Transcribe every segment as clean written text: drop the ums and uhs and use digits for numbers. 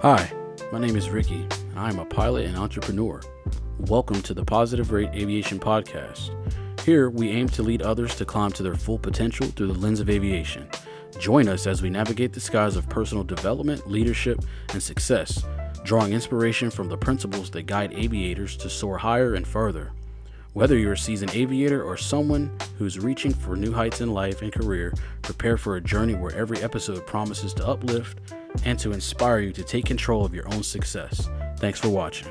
Hi, my name is Ricky, and I am a pilot and entrepreneur. Welcome to the Positive Rate Aviation podcast. Here, we aim to lead others to climb to their full potential through the lens of aviation. Join us as we navigate the skies of personal development, leadership, and success, drawing inspiration from the principles that guide aviators to soar higher and further. Whether you're a seasoned aviator or someone who's reaching for new heights in life and career, prepare for a journey where every episode promises to uplift and to inspire you to take control of your own success. Thanks for watching.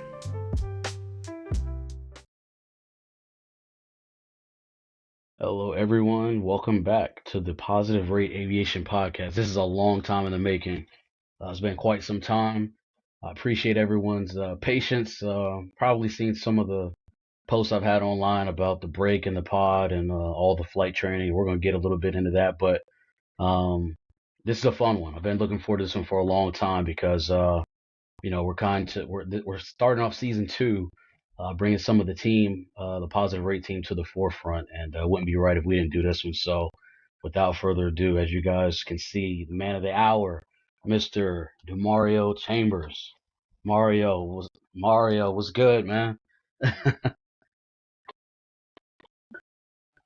Hello, everyone. Welcome back to the Positive Rate Aviation podcast. This is a long time in the making. It's been quite some time. I appreciate everyone's patience. Probably seen some of the posts I've had online about the break in the pod and all the flight training. We're going to get a little bit into that, but this is a fun one. I've been looking forward to this one for a long time because we're starting off season 2, bringing some of the team, the Positive Rate team, to the forefront, and it wouldn't be right if we didn't do this one. So, without further ado, as you guys can see, the man of the hour, Mr. Demario Chambers. Mario was good, man.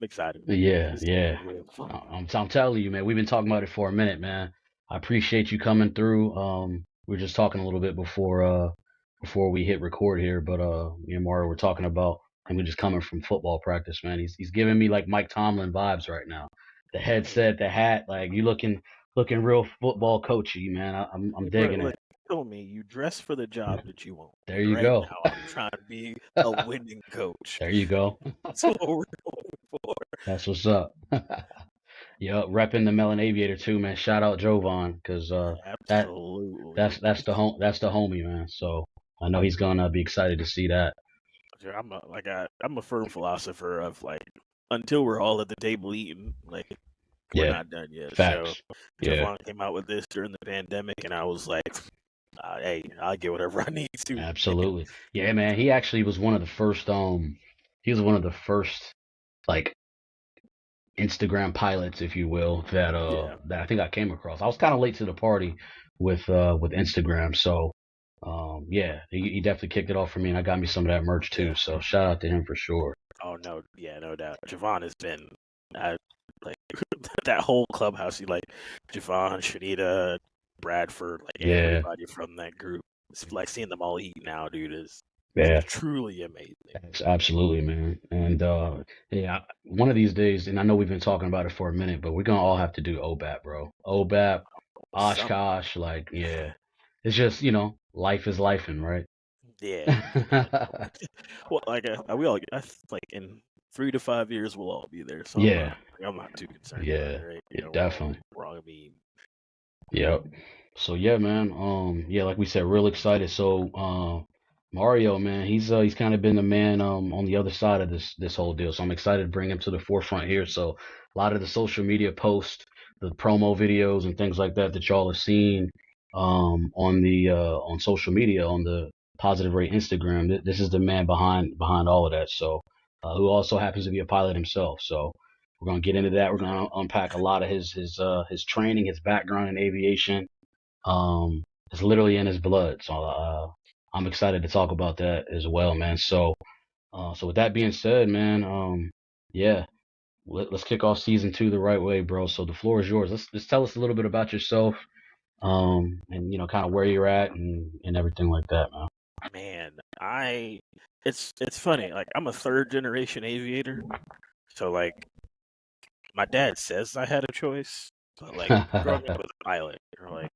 Excited. Yeah, It's yeah. real fun. I'm telling you, man. We've been talking about it for a minute, man. I appreciate you coming through. We were just talking a little bit before we hit record here, but me and Mario were talking about him just coming from football practice, man. He's giving me like Mike Tomlin vibes right now. The headset, the hat, like you looking real football coachy, man. I'm Bro, digging look, it. you told me you dress for the job that you want. There And you right go. now, I'm trying to be a winning coach. There you go. That's what we're going for. That's what's up. Yup, repping the Melon Aviator too, man. Shout out Jovan, cause that Absolutely. that's the homie, man. So I know he's gonna be excited to see that. I'm a firm philosopher of like until we're all at the table eating, like we're Yeah, not done yet. So facts. Yeah, Javon came out with this during the pandemic, and I was like, hey, I'll get whatever I need to. absolutely. Yeah, man. He actually was one of the first. He was one of the first like Instagram pilots, if you will, Yeah. that I think I came across. I was kind of late to the party with Instagram, so yeah, he definitely kicked it off for me, and I got me some of that merch too. Yeah. So shout out to him for sure. Oh no, yeah, no doubt. Javon has been like that whole clubhouse. You like Javon, Shanita, Bradford, like Yeah, everybody from that group. It's like seeing them all eat now, dude, is yeah. truly amazing. Absolutely, man. And yeah, one of these days, and I know we've been talking about it for a minute, but we're gonna all have to do OBAP, bro. OBAP, Some, Oshkosh, like, yeah. It's just, life is lifing, right? yeah. Well, like we all, like in 3 to 5 years, we'll all be there. So Yeah, I'm not too concerned about yeah, it, right? yeah, definitely. We're all gonna be. Yep. So yeah, man. Yeah, like we said, real excited. So, Mario, man, he's kind of been the man on the other side of this whole deal. So I'm excited to bring him to the forefront here. So a lot of the social media posts, the promo videos, and things like that that y'all have seen on social media on the Positive Rate Instagram. This is the man behind all of that. So who also happens to be a pilot himself. So we're gonna get into that. We're gonna unpack a lot of his training, his background in aviation. It's literally in his blood. So I'm excited to talk about that as well, man. So with that being said, man, yeah, let's kick off season 2 the right way, bro. So the floor is yours. Let's tell us a little bit about yourself, and kind of where you're at and everything like that, man. Man, it's funny. Like I'm a third generation aviator, so like my dad says I had a choice, but like growing up as a pilot, or like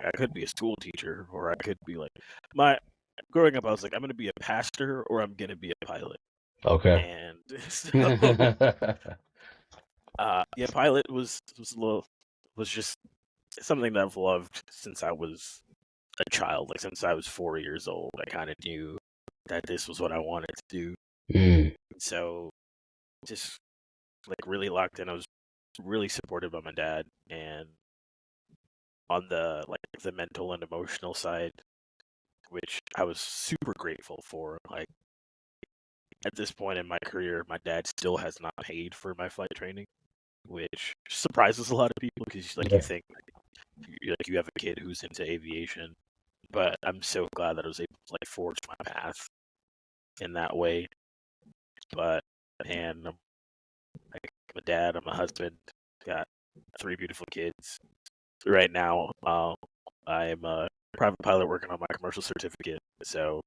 I could be a school teacher, or I could be like my growing up. I was like, I'm gonna be a pastor, or I'm gonna be a pilot. Okay. And so, yeah, pilot was just something that I've loved since I was a child. Like since I was 4 years old, I kind of knew that this was what I wanted to do. Mm, So just like really locked in. I was really supported by my dad, and on the mental and emotional side, which I was super grateful for. Like at this point in my career, my dad still has not paid for my flight training, which surprises a lot of people because like you yeah. think you have a kid who's into aviation, but I'm so glad that I was able to like forge my path in that way. But and I'm like I'm a dad, I'm a husband, got 3 beautiful kids. Right now, I am a private pilot working on my commercial certificate. So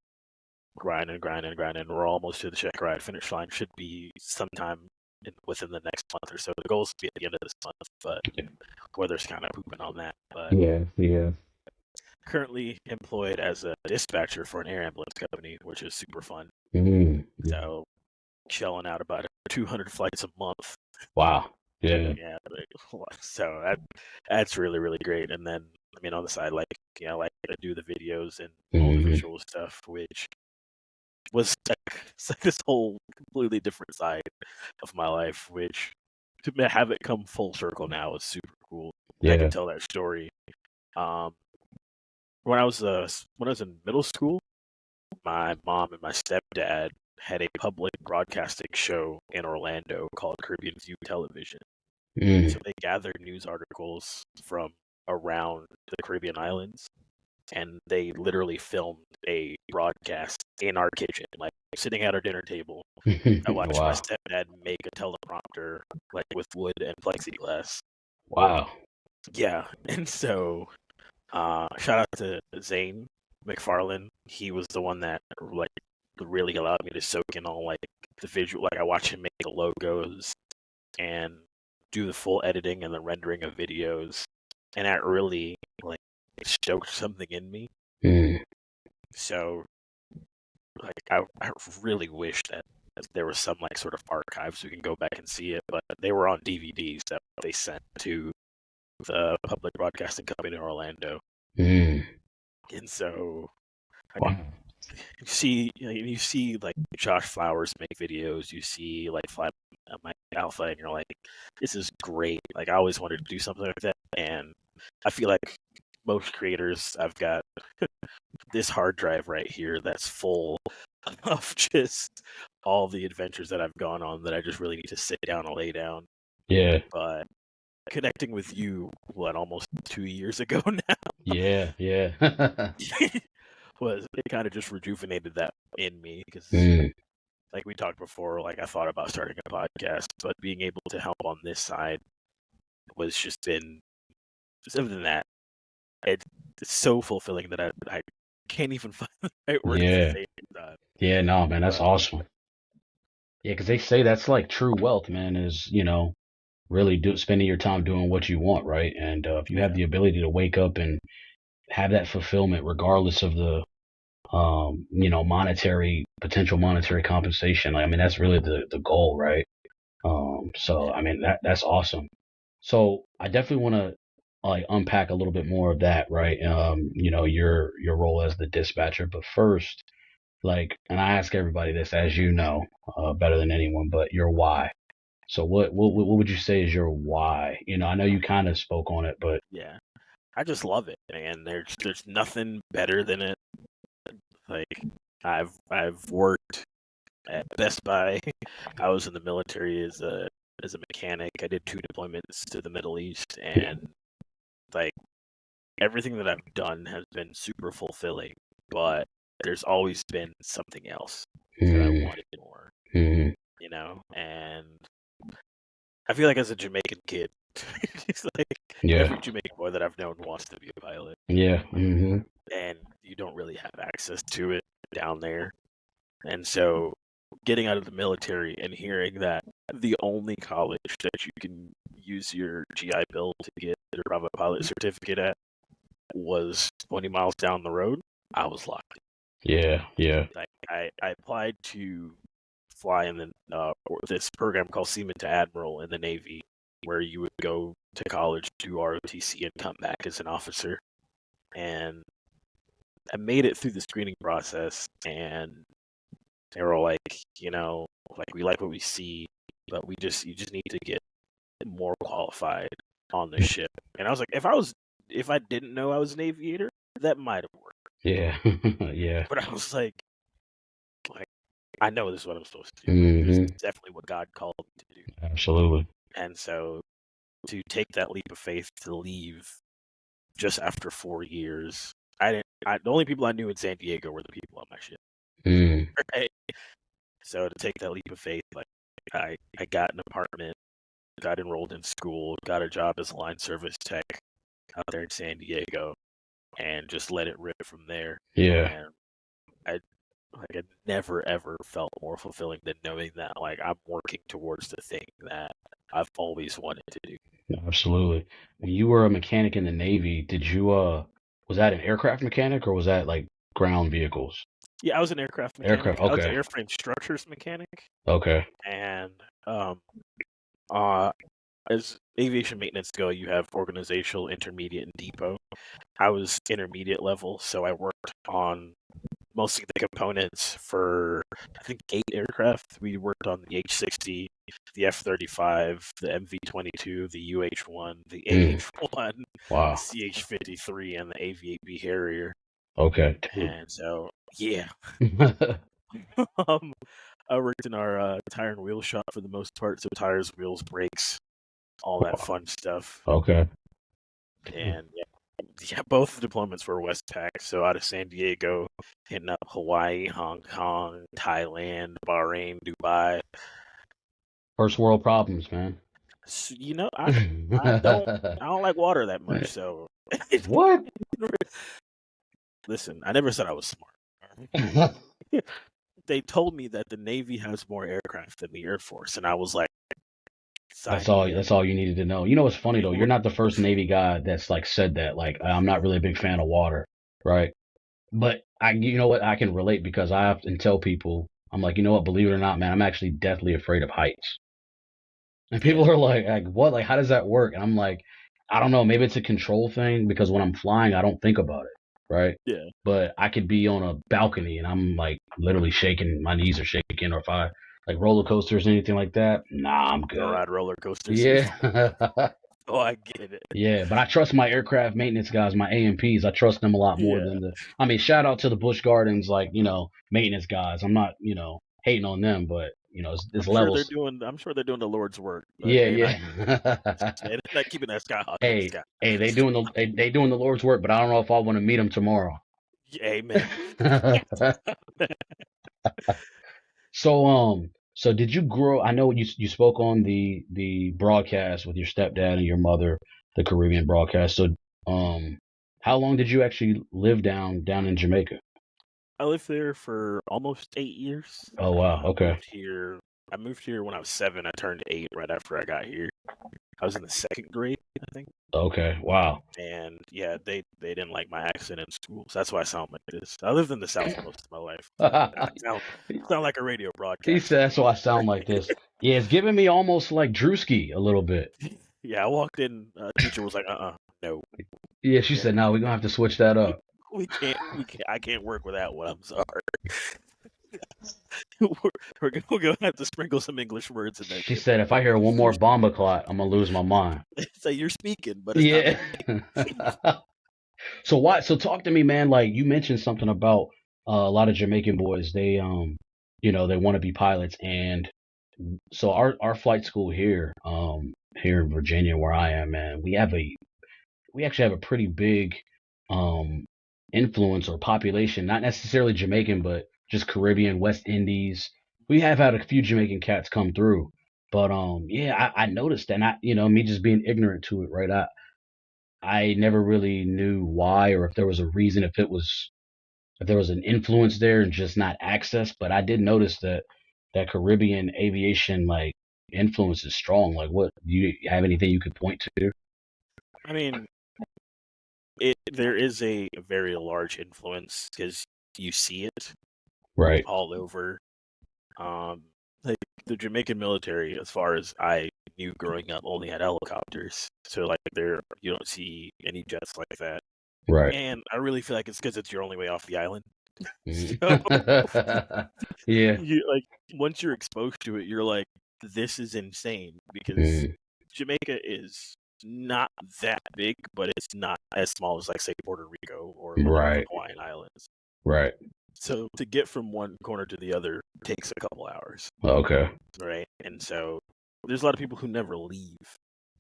grinding, grinding, grinding. We're almost to the check ride finish line. Should be sometime within the next month or so. The goal is to be at the end of this month, but weather's kind of pooping on that. But Yeah, yeah. currently employed as a dispatcher for an air ambulance company, which is super fun. Yeah. So shelling out about 200 flights a month. Wow. Yeah. Yeah, so that's really really great. And then I mean on the side, like like to do the videos and all the hmm visual stuff, which was it's like this whole completely different side of my life, which to have it come full circle now is super cool. I Yeah. can tell that story. Um, when I was in middle school, my mom and my stepdad had a public broadcasting show in Orlando called Caribbean View Television. Mm. So they gathered news articles from around the Caribbean islands, and they literally filmed a broadcast in our kitchen, like sitting at our dinner table. I watched my Wow. stepdad make a teleprompter, like with wood and plexiglass. Wow. Yeah, and so shout out to Zane McFarlane. He was the one that like really allowed me to soak in all like the visual. Like I watched him make the logos and do the full editing and the rendering of videos, and that really like stoked something in me. Mm. So like I really wish that there was some like sort of archive so we can go back and see it, but they were on DVDs that they sent to the public broadcasting company in Orlando, Mm. and so like, Wow. you see like Josh Flowers make videos, you see like Fly Mike Alpha, and you're like, this is great. Like I always wanted to do something like that, and I feel like most creators, I've got this hard drive right here that's full of just all the adventures that I've gone on that I just really need to sit down and lay down. Yeah. But connecting with you, what, almost 2 years ago now, Yeah. Yeah. was it kind of just rejuvenated that in me because, mm. like we talked before, like I thought about starting a podcast, but being able to help on this side was just been something that it's so fulfilling that I can't even find the right words to Yeah. say it. Yeah. No, man, that's But awesome. Yeah, because they say that's like true wealth, man, is, really spending your time doing what you want, right? And if you have yeah, the ability to wake up and have that fulfillment, regardless of the, potential monetary compensation, I mean, that's really the goal, right? So, yeah, I mean, that's awesome. So I definitely want to like unpack a little bit more of that, right? Your role as the dispatcher, but first, like, and I ask everybody this, as you know, better than anyone, but your why. So what would you say is your why? I know you kind of spoke on it, but yeah. I just love it, man. There's nothing better than it. Like I've worked at Best Buy. I was in the military as a mechanic. I did 2 deployments to the Middle East, and like everything that I've done has been super fulfilling. But there's always been something else that I mm, wanted more, mm, And I feel like as a Jamaican kid, it's like yeah, every Jamaican boy that I've known wants to be a pilot, yeah, and you don't really have access to it down there. And so getting out of the military and hearing that the only college that you can use your GI Bill to get your private pilot certificate at was 20 miles down the road, I was locked. yeah, yeah, I applied to fly in this program called Seaman to Admiral in the Navy, where you would go to college, do ROTC, and come back as an officer. And I made it through the screening process, and they were like, like we like what we see, but you just need to get more qualified on the ship. And I was like, if I didn't know I was an aviator, that might have worked. yeah, yeah, But I was like I know this is what I'm supposed to do. This is hmm definitely what God called me to do. absolutely, And so to take that leap of faith to leave just after 4 years, I didn't the only people I knew in San Diego were the people on my ship. Mm. Right? So to take that leap of faith, like I got an apartment, got enrolled in school, got a job as a line service tech out there in San Diego, and just let it rip from there. Yeah, And I I never ever felt more fulfilling than knowing that like I'm working towards the thing that I've always wanted to do. absolutely. When you were a mechanic in the Navy, did you was that an aircraft mechanic or was that like ground vehicles? Yeah, I was an aircraft mechanic. Aircraft. I was an Okay. airframe structures mechanic, Okay. and uh, as aviation maintenance go, you have organizational, intermediate, and depot. I was intermediate level, so I worked on mostly the components for I think 8 aircraft. We worked on the H-60, the F-35, the MV-22, the UH-1, the Mm. AH-1, the Wow. CH-53, and the Aviate-B Harrier. Okay. And so, yeah, um, I worked in our tire and wheel shop for the most part, so tires, wheels, brakes, all that fun stuff. Okay. And yeah, both deployments were Westpac, so out of San Diego, hitting up Hawaii, Hong Kong, Thailand, Bahrain, Dubai. First world problems, man. So, I don't like water that much, so What? listen, I never said I was smart. They told me that the Navy has more aircraft than the Air Force, and I was like, That's sign all. me up. That's all you needed to know. You know what's funny They though? You're look, not the first Navy guy that's like said that. Like I'm not really a big fan of water, right? But you know what? I can relate because I often tell people, I'm like, you know what? Believe it or not, man, I'm actually deathly afraid of heights. And yeah, people are like, what? Like, how does that work? And I'm like, I don't know. Maybe it's a control thing because when I'm flying, I don't think about it, right? yeah. But I could be on a balcony and I'm like literally shaking, my knees are shaking, or if I like roller coasters, anything like that, nah, I'm Don't good. ride roller coasters. Yeah. Oh, I get it. Yeah, but I trust my aircraft maintenance guys, my AMPs. I trust them a lot more Yeah, than I mean, shout out to the Busch Gardens, like, maintenance guys. I'm not, hating on them, but, it's levels. I'm sure they're doing the Lord's work, but Yeah, they're not. yeah. They're not keeping that skyhawk in the Hey, sky. hey, they doing the Lord's work, but I don't know if I want to meet them tomorrow. Yeah, amen. So did you grow? I know you spoke on the broadcast with your stepdad and your mother, the Caribbean broadcast. So, how long did you actually live down in Jamaica? I lived there for almost 8 years. Oh wow, okay, Moved here. I moved here when I was 7. I turned 8 right after I got here. I was in the second grade, I think. okay, wow. And yeah, they didn't like my accent in school, so that's why I sound like this. I lived in the South most of my life, so I sound like a radio He broadcaster. said that's why I sound like this. Yeah, it's giving me almost like Drewski a little bit. Yeah, I walked in. Teacher was like, no, Yeah, she yeah, said, no, we're gonna have to switch that up. we can't. I can't work with that one. I'm sorry. We're gonna have to sprinkle some English words in there. She said, if I hear one more bomba clot, I'm gonna lose my mind. Say you're speaking, but it's not. Yeah. So talk to me, man. Like you mentioned something about a lot of Jamaican boys. They want to be pilots, and so our flight school here in Virginia, where I am, man, we actually have a pretty big um influence or population, not necessarily Jamaican, but just Caribbean, West Indies. We have had a few Jamaican cats come through, but yeah, I noticed that. And me just being ignorant to it, right? I never really knew why or if there was a reason, if there was an influence there and just not access. But I did notice that Caribbean aviation like influence is strong. Like, what do you have anything you could point to? I mean, there is a very large influence because you see it Right, all over. Like the Jamaican military, as far as I knew growing up, only had helicopters. So like you don't see any jets like that. right. And I really feel like it's because it's your only way off the island. Mhm. So Yeah. you like once you're exposed to it, you're like, this is insane because Mm, Jamaica is not that big, but it's not as small as like say Puerto Rico or one of the right, Hawaiian Islands. right. So to get from one corner to the other takes a couple hours, Okay. right? And so there's a lot of people who never leave.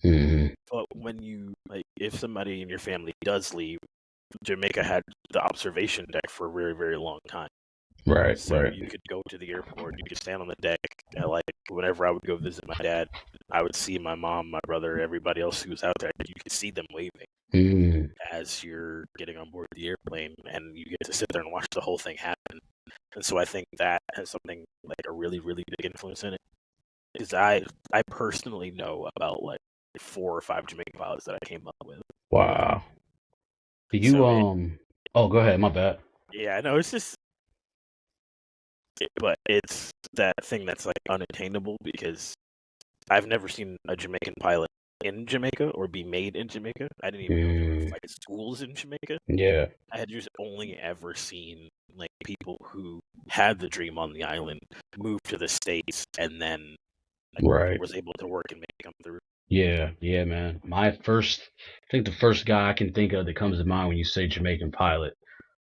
Hmm. But when you like, if somebody in your family does leave, Jamaica had the observation deck for a very, very long time. Right, So right. you could go to the airport, you could stand on the deck, and like whenever I would go visit my dad, I would see my mom, my brother, everybody else who was out there. You could see them waving Mm, as you're getting on board the airplane, and you get to sit there and watch the whole thing happen. And so I think that has something like a really, really big influence in it. Because I personally know about like 4 or 5 Jamaican pilots that I came up with. wow. Do you So oh, go ahead, my bad. yeah, no, it's just, but it's that thing that's like unattainable because I've never seen a Jamaican pilot in Jamaica or be made in Jamaica. I didn't even know there were flight schools in Jamaica. Yeah, I had just only ever seen like people who had the dream on the island move to the States and then like, right. was able to work and make it come through. Yeah, man. I think the first guy I can think of that comes to mind when you say Jamaican pilot.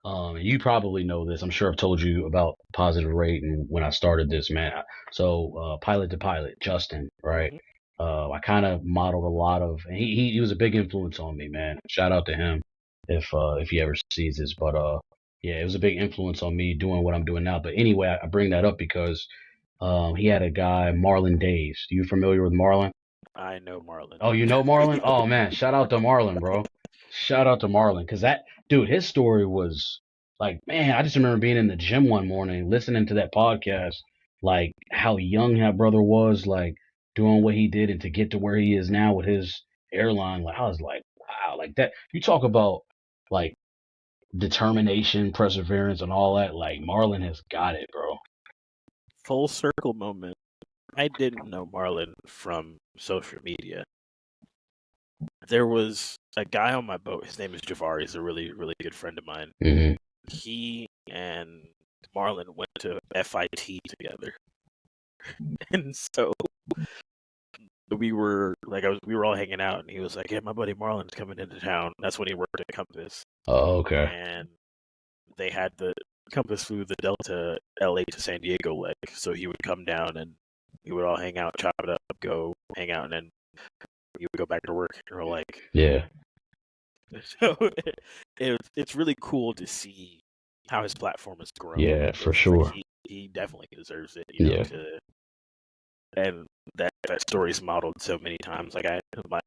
You probably know this. I'm sure I've told you about Positive Rate and when I started this, man. So, pilot to pilot, Justin, right? Mm-hmm. I kind of modeled a lot of, and he was a big influence on me, man. Shout out to him if he ever sees this. But yeah, it was a big influence on me doing what I'm doing now. But anyway, I bring that up because he had a guy, Marlon Days. You familiar with Marlon? I know Marlon. Oh, you know Marlon? Oh man, shout out to Marlon, bro. Shout out to Marlon, cause that dude, his story was like, man, I just remember being in the gym one morning, listening to that podcast, like how young that brother was, like doing what he did, and to get to where he is now with his airline. Like I was like, wow, like that. You talk about like determination, perseverance, and all that. Like Marlon has got it, bro. Full circle moment. I didn't know Marlon from social media. There was a guy on my boat. His name is Javari. He's a really, really good friend of mine. Hmm. He and Marlon went to FIT together, and so we were like, we were all hanging out, and he was like, "Yeah, my buddy Marlon's coming into town." That's when he worked at Compass, Oh, okay. and they had the Compass flew the Delta LA to San Diego leg, so he would come down and we would all hang out, chop it up, go hang out, and then he would go back to work. And we're like, Yeah, so it's really cool to see how his platform has grown. yeah, for It's like sure. he definitely deserves it, Yeah. and that story's modeled so many times. Like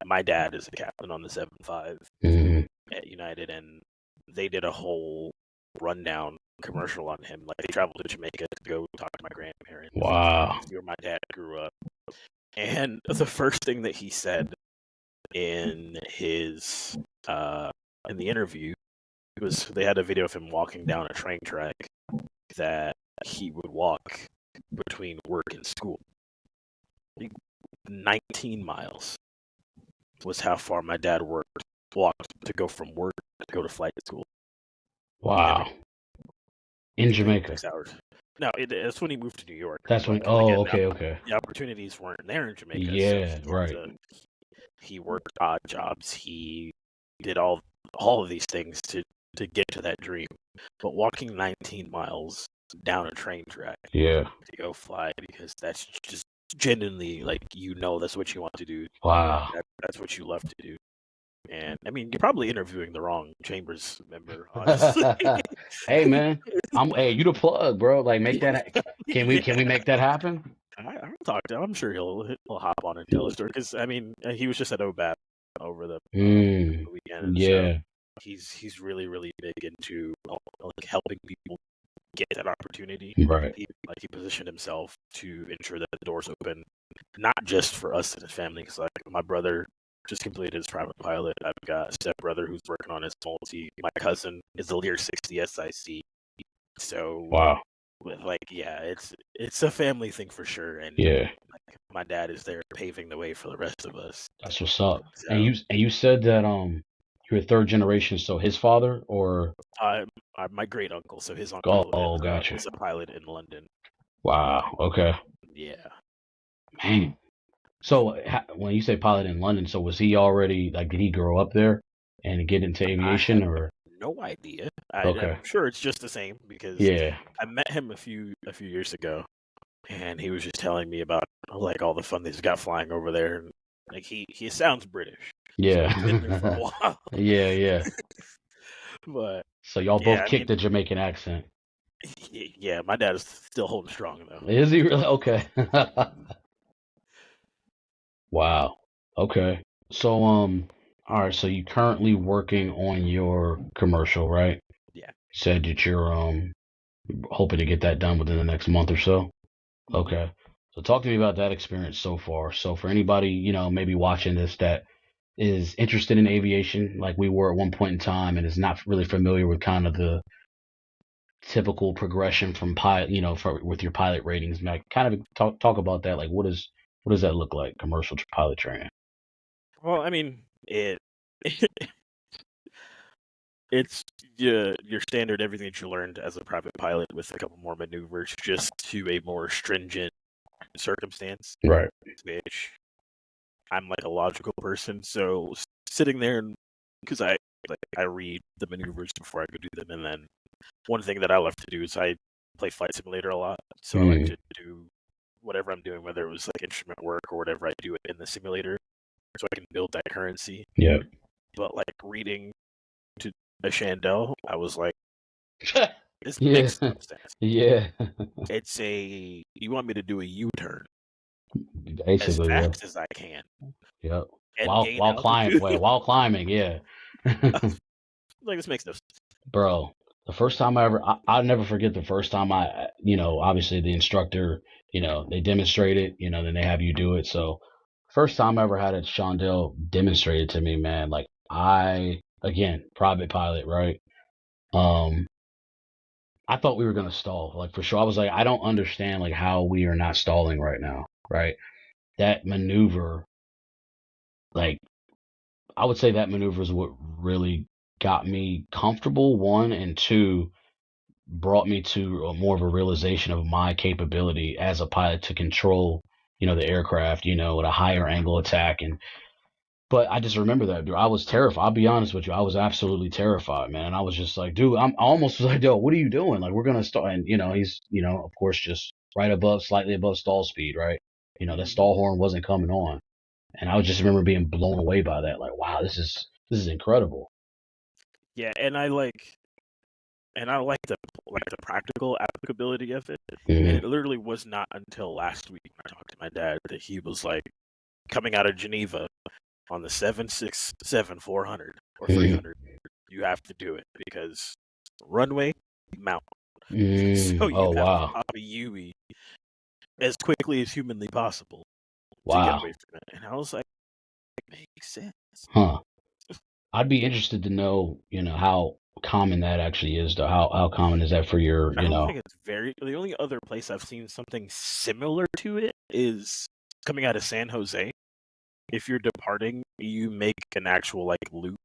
my dad is a captain on the 7-5 Hmm. at United, and they did a whole rundown commercial on him. Like they traveled to Jamaica to go talk to my grandparents, Wow. see where my dad grew up, and the first thing that he said in his in the interview was they had a video of him walking down a train track that he would walk between work and school. 19 miles was how far my dad walked to go from work to go to flight school. Wow. In Jamaica. 6 hours. No, that's when he moved to New York. That's when. But Oh, again, okay. the opportunities weren't there in Jamaica. Yeah, So right. he worked odd jobs. He did all of these things to get to that dream. But walking 19 miles down a train track Yeah. to go fly, because that's just genuinely like that's what you want to do. Wow. That's what you love to do. And I mean, you're probably interviewing the wrong Chambers member, honestly. Hey, man. Hey, you the plug, bro. Like, make that. Can we make that happen? I'll talk to him. I'm sure he'll hop on and tell a story, because I mean, he was just at OBAP over the weekend, and so Yeah. he's really, really big into like helping people get that opportunity. Right. He positioned himself to ensure that the doors open, not just for us and his family. Because like my brother just completed his private pilot. I've got a stepbrother who's working on his multi. My cousin is a Lear 60 SIC. So Wow. like, yeah, it's a family thing for sure. And Yeah. like, my dad is there paving the way for the rest of us. That's what's up. So, And you said that you're a third generation. So his father or my great uncle. So his uncle gotcha. is a pilot in London. Wow. Okay. Yeah. Man. So when you say pilot in London, so was he already like? Did he grow up there and get into aviation, or? No idea. Okay. I'm sure it's just the same, because Yeah. I met him a few years ago, and he was just telling me about like all the fun that he's got flying over there. And like he sounds British. Yeah. So he's been there for a while. Yeah. But So y'all yeah, both kicked the Jamaican accent. yeah, my dad is still holding strong though. Is he really? Okay. Wow. Okay. So all right, so you currently working on your commercial, right? Yeah. Said that you're hoping to get that done within the next month or so. Okay. So talk to me about that experience so far. So for anybody, maybe watching this that is interested in aviation like we were at one point in time and is not really familiar with kind of the typical progression from pilot, with your pilot ratings, like kind of talk about that. Like what does that look like, commercial pilot training? Well, I mean, it's your standard everything that you learned as a private pilot with a couple more maneuvers, just to a more stringent circumstance. Right. Which I'm like a logical person, so sitting there and because I read the maneuvers before I go do them, and then one thing that I love to do is I play flight simulator a lot, so I like to do whatever I'm doing, whether it was like instrument work or whatever, I do it in the simulator, so I can build that currency. Yeah. But like reading to a Chandel, I was like, this Yeah. makes no sense. Yeah. It's you want me to do a U-turn as Basically, yeah. fast as I can Yep. and gain altitude. While climbing, yeah. Like this makes no sense. Bro, the first time I'll never forget the first time obviously the instructor, they demonstrate it, then they have you do it. So first time I ever had it, Shondell demonstrated to me, man, like again, private pilot, right? I thought we were going to stall, like for sure. I was like, I don't understand like how we are not stalling right now, right? That maneuver, like I would say that maneuver is what really got me comfortable, one, and two, brought me to more of a realization of my capability as a pilot to control, the aircraft, at a higher angle attack. But I just remember that, dude. I was terrified. I'll be honest with you. I was absolutely terrified, man. And I was just like, dude, I almost was like, yo, what are you doing? Like, we're going to start. And, he's, of course, just right above, slightly above stall speed, right? The stall horn wasn't coming on. And I just remember being blown away by that. Like, wow, this is incredible. Yeah, and I like the practical applicability of it. Mm-hmm. And it literally was not until last week when I talked to my dad that he was like, coming out of Geneva on the 767 400 or 300, you have to do it because runway, mount. So you have to pop a UE as quickly as humanly possible to get away from it. And I was like, it makes sense. Huh. I'd be interested to know, how common that actually is. How common is that for your, I don't think it's the only other place I've seen something similar to it is coming out of San Jose. If you're departing, you make an actual like loop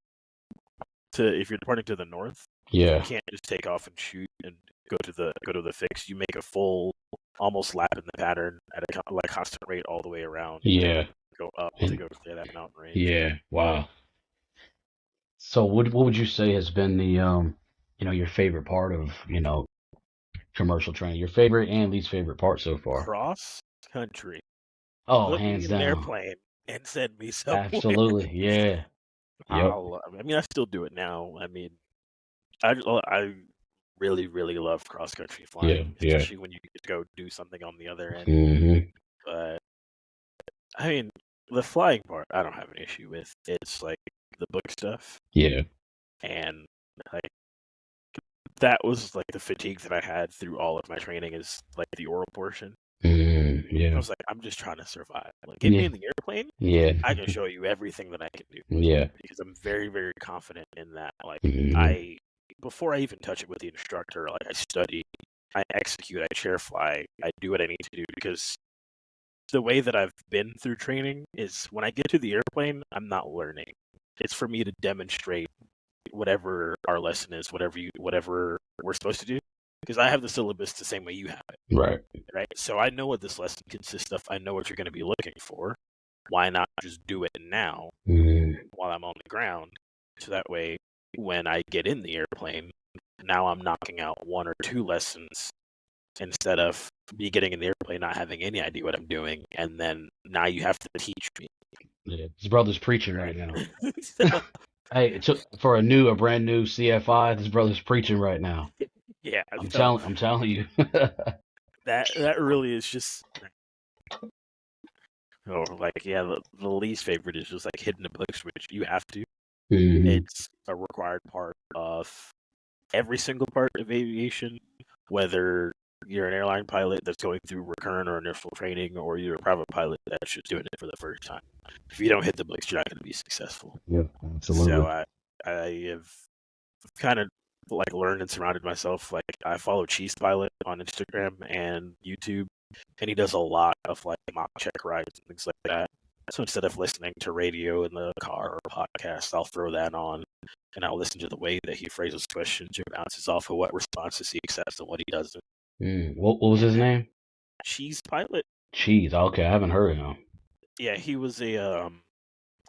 if you're departing to the north. Yeah. You can't just take off and shoot and go to the fix. You make a full almost lap in the pattern at a constant rate all the way around. Yeah. Go up to go to that mountain range. Yeah. Wow. So what would you say has been the your favorite part of, commercial training? Your favorite and least favorite part so far? Cross country. Oh, Put hands me in an down. airplane and send me somewhere. Absolutely. Yeah. Yep. I mean, I still do it now. I mean, I really, really love cross country flying, especially when you get to go do something on the other end. Mm-hmm. But I mean, the flying part, I don't have an issue with. It's like the book stuff. Yeah. And like that was like the fatigue that I had through all of my training is like the oral portion. Yeah. I was like, I'm just trying to survive. Like, get me in the airplane. Yeah. I can show you everything that I can do. Yeah. Because I'm very, very confident in that. Like, Mm-hmm. before I even touch it with the instructor, like I study, I execute, I chair fly, I do what I need to do. Because the way that I've been through training is when I get to the airplane, I'm not learning. It's for me to demonstrate whatever our lesson is, whatever we're supposed to do. Because I have the syllabus the same way you have it. Right. Right. So I know what this lesson consists of. I know what you're going to be looking for. Why not just do it now while I'm on the ground? So that way, when I get in the airplane, now I'm knocking out one or two lessons instead of me getting in the airplane, not having any idea what I'm doing. And then now you have to teach me. Yeah. His brother's preaching right now. Hey, it took for a brand new CFI. This brother's preaching right now. Yeah, so I'm telling you. that really is just like yeah, the least favorite is just like hitting the books, which you have to. hmm It's a required part of every single part of aviation, whether you're an airline pilot that's going through recurrent or initial training, or you're a private pilot that's just doing it for the first time. If you don't hit the books, you're not going to be successful. Yeah, So absolutely. I have kind of like learned and surrounded myself. Like I follow Cheese Pilot on Instagram and YouTube, and he does a lot of like mock check rides and things like that. So instead of listening to radio in the car or podcast, I'll throw that on and I'll listen to the way that he phrases questions or bounces off of what responses he accepts and what he doesn't. What was his And name? Cheese Pilot, Cheese. Okay, I haven't heard of him. yeah, he was a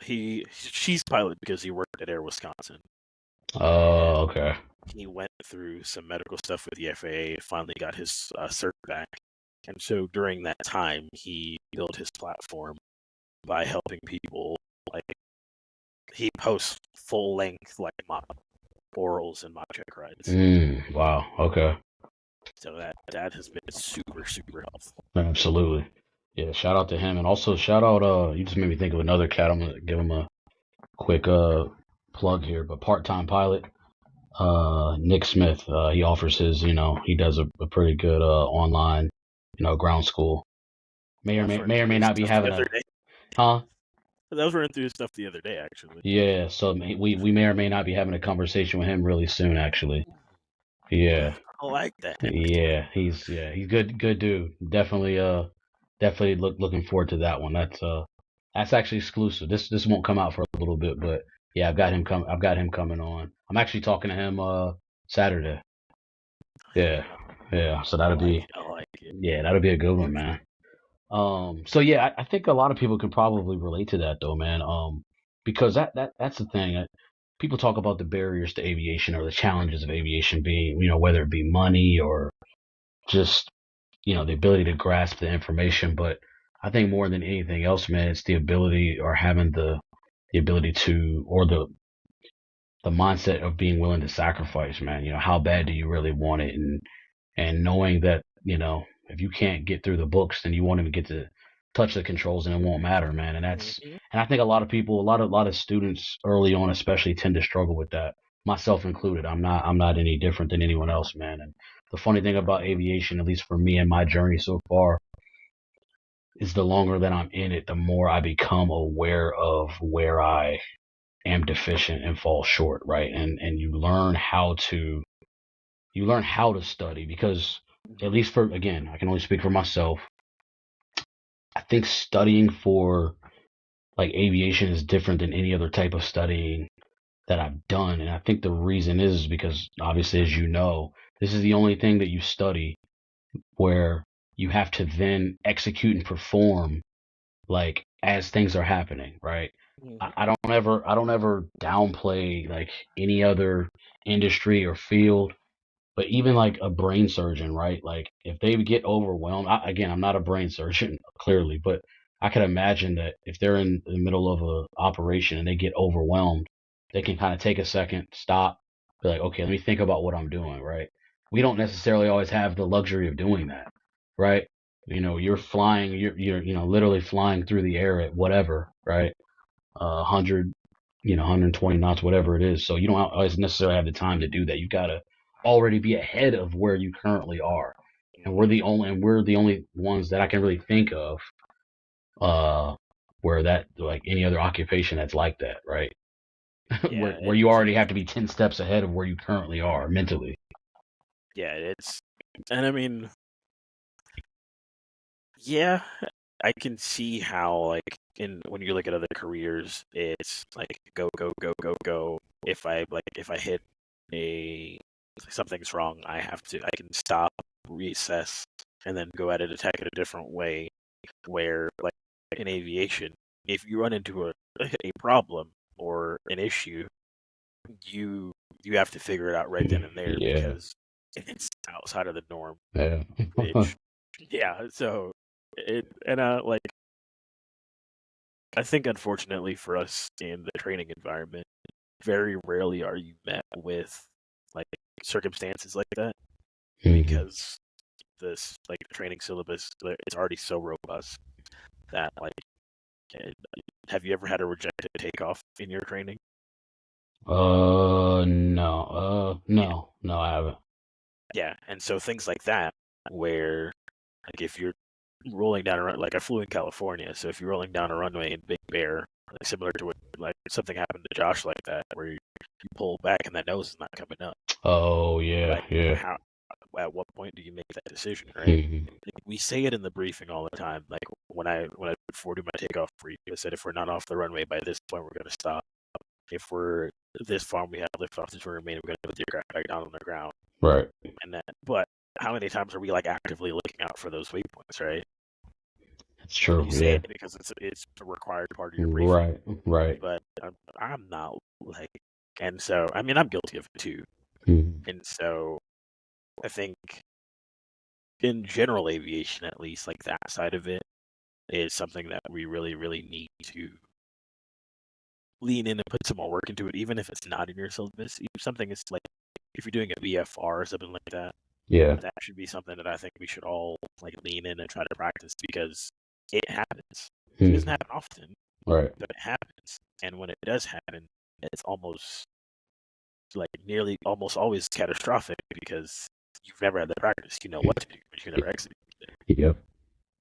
he's Cheese Pilot because he worked at Air Wisconsin, and Oh, okay. he went through some medical stuff with the FAA, finally got his cert back. And so during that time, he built his platform by helping people. Like he posts full length like mock orals and mock check rides. Wow. Okay. So that has been super helpful. Absolutely. Yeah. Shout out to him, and also shout out. You just made me think of another cat. I'm gonna give him a quick plug here. But part-time pilot, Nick Smith. He offers his. He does a pretty good online, ground school. I was running May or through may his not be stuff the having other a day. huh. I was running through his stuff the other day, actually. Yeah. So we may or may not be having a conversation with him really soon. Actually. Yeah. I like that. He's good dude. Definitely looking forward to that one. That's actually exclusive. This won't come out for a little bit, but yeah, I've got him coming on. I'm actually talking to him Saturday. Yeah. Yeah. So I like it. I like it. that'll be a good one, man. So yeah, I think a lot of people can probably relate to that though, man. Because that's the thing. People talk about the barriers to aviation or the challenges of aviation being, whether it be money or just the ability to grasp the information. But I think more than anything else, man, it's the ability or having the ability to or the mindset of being willing to sacrifice, man. How bad do you really want it, and knowing that if you can't get through the books, then you won't even get to touch the controls, and it won't matter, man. Mm-hmm. And I think a lot of people, a lot of students early on, especially, tend to struggle with that, myself included. I'm not any different than anyone else, man. And the funny thing about aviation, at least for me and my journey so far, is the longer that I'm in it, the more I become aware of where I am deficient and fall short, right? And you learn how to study because at least for again, I can only speak for myself. I think studying for like aviation is different than any other type of studying that I've done. And I think the reason is because obviously, as you know, this is the only thing that you study where you have to then execute and perform like as things are happening, right? Mm-hmm. I don't ever downplay like any other industry or field, but even like a brain surgeon, right? Like if they get overwhelmed, again, I'm not a brain surgeon clearly, but I can imagine that if they're in the middle of a operation and they get overwhelmed, they can kind of take a second, stop, be like, okay, let me think about what I'm doing, right? We don't necessarily always have the luxury of doing that, right? You're flying, you're literally flying through the air at whatever, right? 100, 120 knots, whatever it is. So you don't always necessarily have the time to do that. You gotta already be ahead of where you currently are. And we're the only ones that I can really think of, uh, where that like any other occupation that's like that, right? Yeah, Where you already have to be 10 steps ahead of where you currently are mentally. it's and I mean, yeah, I can see how like in when you look at other careers, it's like go. If I hit a something's wrong, I can stop, reassess, and then go at it, attack it a different way. Where like in aviation, if you run into a problem or an issue, you you have to figure it out right then and there Yeah, because it's outside of the norm. yeah. Which yeah, so it and like I think unfortunately for us in the training environment, very rarely are you met with like circumstances like that Hmm. because this like the training syllabus it's already so robust that like eh, have you ever had a rejected takeoff in your training? No. Yeah, No, I haven't. yeah, and so things like that where like if you're rolling down a run, like I flew in California, so if you're rolling down a runway in Big Bear, like similar to what like something happened to Josh like that, where you pull back and that nose is not coming up, Oh, yeah, like yeah. how at what point do you make that decision, right? Hmm. Like, we say it in the briefing all the time. Like when I before do my takeoff brief, I said if we're not off the runway by this point, we're going to stop. If we're this far, we have lift off to remain. We're going to put the aircraft back down on the ground, Right. and then but how many times are we like actively looking out for those waypoints, right? That's true. You say Yeah. it because it's a required part of your briefing, Right. Right. but I'm not like, and so I mean I'm guilty of it too, Hmm. and so I think in general aviation at least like that side of it is something that we really really need to lean in and put some more work into it, even if it's not in your syllabus. Even something is like if you're doing a BFR or something like that, Yeah. that should be something that I think we should all like lean in and try to practice because it happens. It doesn't Hmm. happen often, Right. but it happens. And when it does happen, it's almost like nearly almost always catastrophic because you've never had the practice. You know what to do, but you never execute it. Yep.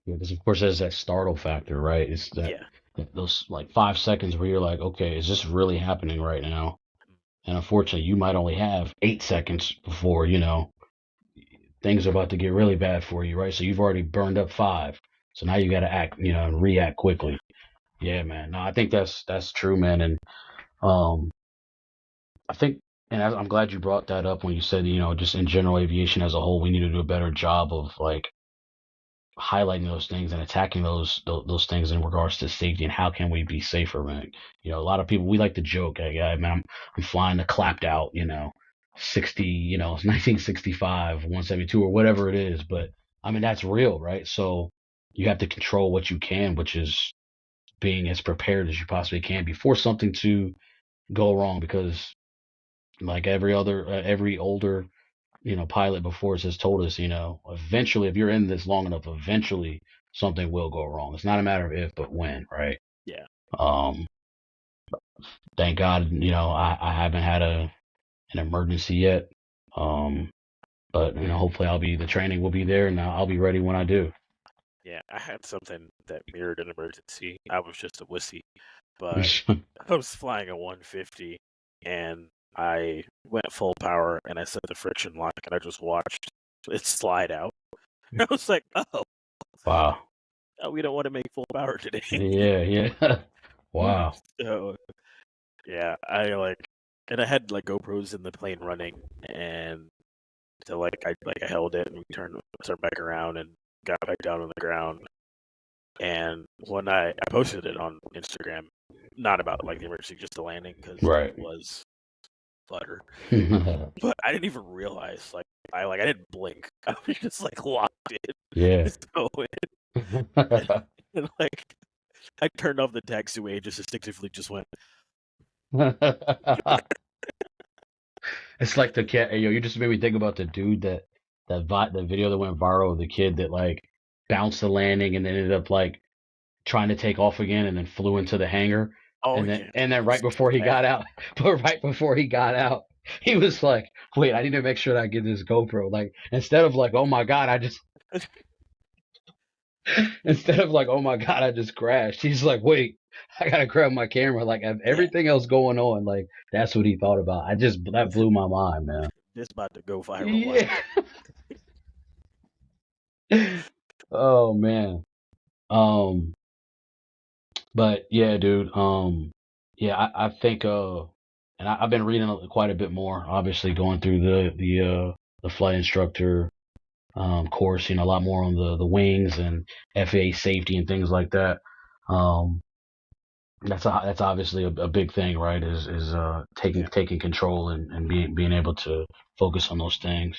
Yeah, because of course there's that startle factor, right? It's Yeah. those like 5 seconds where you're like, okay, is this really happening right now? And unfortunately, you might only have 8 seconds before things are about to get really bad for you, right? So you've already burned up 5, so now you got to act, and react Yeah. quickly. Yeah, man. No, I think that's true, man. And um, I think, and I'm glad you brought that up when you said, just in general aviation as a whole, we need to do a better job of like highlighting those things and attacking those things in regards to safety and how can we be safer, man. A lot of people we like to joke, hey, yeah, man, I'm flying the clapped out, 60, 1965, 172 or whatever it is, but I mean that's real, right? So you have to control what you can, which is being as prepared as you possibly can before something to go wrong, because like every older pilot before us has told us, eventually, if you're in this long enough, eventually something will go wrong. It's not a matter of if, but when, right? Yeah. Um, thank God, I haven't had an emergency yet. Um, but hopefully the training will be there and I'll be ready when I do. Yeah. I had something that mirrored an emergency. I was just a wussy, but I was flying a 150 and I went full power and I set the friction lock and I just watched it slide out. I was like, oh, Wow. we don't want to make full power today. Yeah, yeah. Wow. So yeah, I like, and I had like GoPros in the plane running, and so I held it and we turned back around and got back down on the ground. And when I posted it on Instagram, not about like the emergency, just the landing because Right. it was butter. But I didn't even realize I didn't blink. I was just like locked in. Yeah. So and like I turned off the taxiway and just instinctively just went. It's like the cat. Hey, yo, you just made me think about the dude the video that went viral of the kid that like bounced the landing and then ended up like trying to take off again and then flew into the hangar. Oh And then yeah, and then it was right before so he bad. got out, but right before he got out, he was like, "Wait, I need to make sure that I get this GoPro." Like instead of like, "Oh my God, I just," instead of like, "Oh my God, I just crashed," he's like, "Wait, I gotta grab my camera." Like Yeah, everything else going on, like that's what he thought about. That blew my mind, man. this about to go viral. Yeah. Oh man. Um, but yeah, dude. Yeah, I think and I've been reading quite a bit more. Obviously, going through the flight instructor course. A lot more on the wings and FAA safety and things like that. Um, that's obviously a big thing, right? Is Yeah, taking control and being able to focus on those things.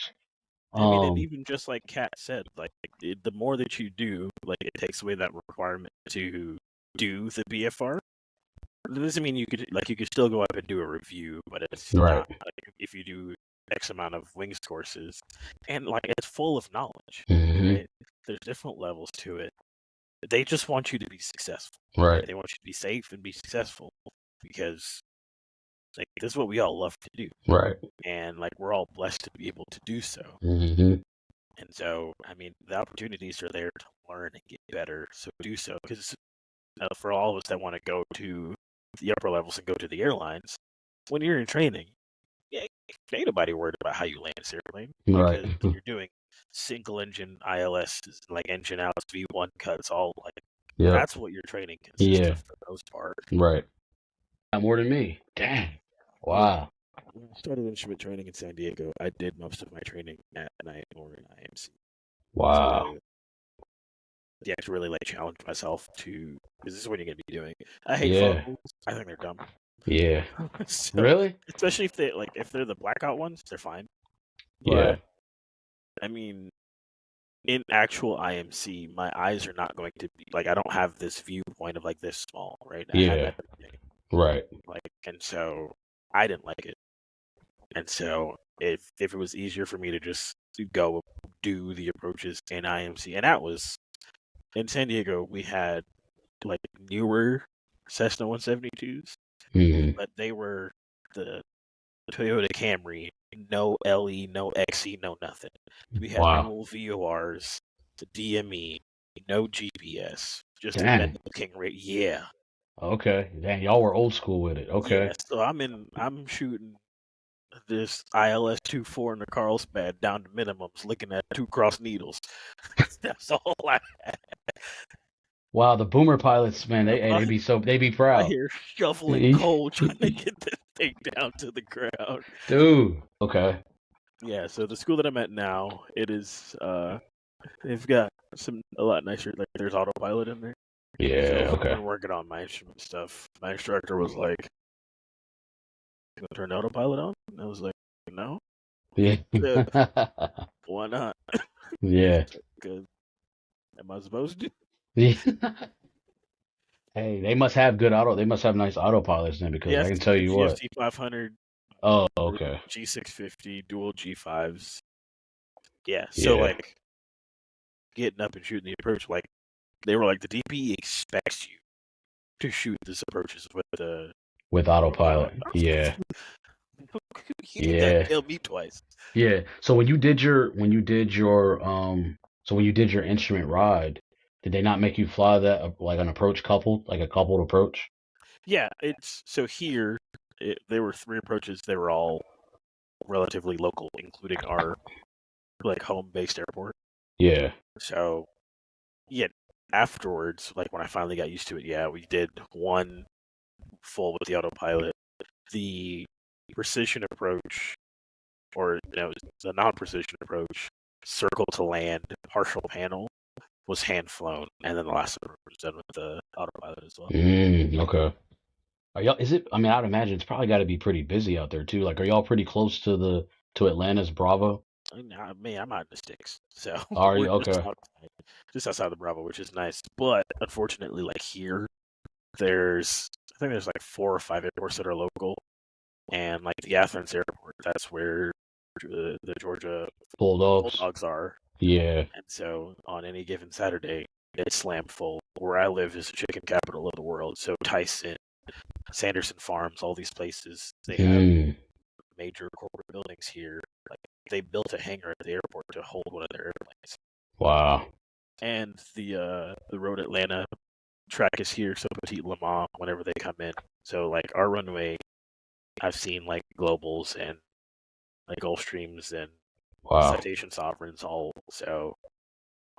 I mean, and Um, even just like Kat said, like the more that you do, like it takes away that requirement to do the BFR. It doesn't mean you could still go up and do a review, but it's Right. not like if you do X amount of wings courses, and like it's full of knowledge, Hmm. right? There's different levels to it. They just want you to be successful. Right. They want you to be safe and be successful because like this is what we all love to do, Right. and like we're all blessed to be able to do so. Hmm. And so, I mean, the opportunities are there to learn and get better. So do so because for all of us that want to go to the upper levels and go to the airlines, when you're in training, yeah, ain't nobody worried about how you land this airplane Right. because you're doing single engine ILS, like engine outs, V1 cuts, all like Yep. that's what your training consists Yeah. of for the most part. Right. Got more than me. Dang. Wow. When I started instrument training in San Diego, I did most of my training at night or in IMC. Wow. So yeah, to really like challenge myself to because this is what you're gonna be doing. I hate fog Yeah. rules. I think they're dumb. Yeah. So Really? especially if they're the blackout ones, they're fine. Yeah. But I mean, in actual IMC, my eyes are not going to be like I don't have this viewpoint of like this small, right? I have Yeah. everything. Right. Like, and so I didn't like it. And so if it was easier for me to just go do the approaches in IMC, and that was in San Diego, we had like newer Cessna 172s, Hmm. but they were the Toyota Camry, no LE, no XE, no nothing. We had Wow. dual VORs, the DME, no GPS, just a Dang. bend looking rate. Yeah, Okay. Dang, y'all were old school with it. yeah. Okay. So I'm shooting this ILS 24 in the Carlsbad down to minimums, looking at 2 cross needles. That's all I had. Wow, the boomer pilots, man, they be I proud. hear shoveling coal trying to get this thing down to the ground. Dude. Okay. Yeah, so the school that I'm at now, it is they've got a lot nicer like there's autopilot in there. So Yeah, okay. when working on my instrument stuff, my instructor was like, "You gonna turn the autopilot on?" And I was like, "No." Yeah. "Yeah, why not?" Yeah. Because am I supposed to? Yeah. Hey, they must have nice autopilots then because I Yes, can tell the you what. GFT 500, Oh, the okay. G650, dual G5s. Yeah, so Yeah. like getting up and shooting the approach, like they were like the DP expects you to shoot these approaches with the With autopilot. autopilot. I was Yeah. like, you ain't got to Yeah. tell me twice. Yeah. So when you did your instrument ride, did they not make you fly that like an approach coupled, like a coupled approach? Yeah, it's so here. There were 3 approaches. They were all relatively local, including our like home-based airport. Yeah. So yeah, afterwards, like when I finally got used to it, yeah, we did one full with the autopilot. The precision approach, or the non-precision approach, circle to land, partial panel was hand flown, and then the last approach was done with the autopilot as well. Okay. Are y'all, is it, I mean, I'd imagine it's probably got to be pretty busy out there too. Like, are y'all pretty close to to Atlanta's Bravo? I'm out in the sticks, so Are we're you? Okay. just outside the Bravo, which is nice. But unfortunately, like here, I think there's like 4 or 5 airports that are local, and like the Athens airport, that's where the Georgia Bulldogs. Bulldogs are. Yeah. And so on any given Saturday, it's slammed full. Where I live is the chicken capital of the world. So Tyson, Sanderson Farms, all these places, they have Mm. major corporate buildings here. Like they built a hangar at the airport to hold one of their airplanes. Wow. And the Road Atlanta track is here, so Petit Le Mans whenever they come in. So like our runway, I've seen like Globals and like Gulfstreams and Wow. Citation Sovereigns all. So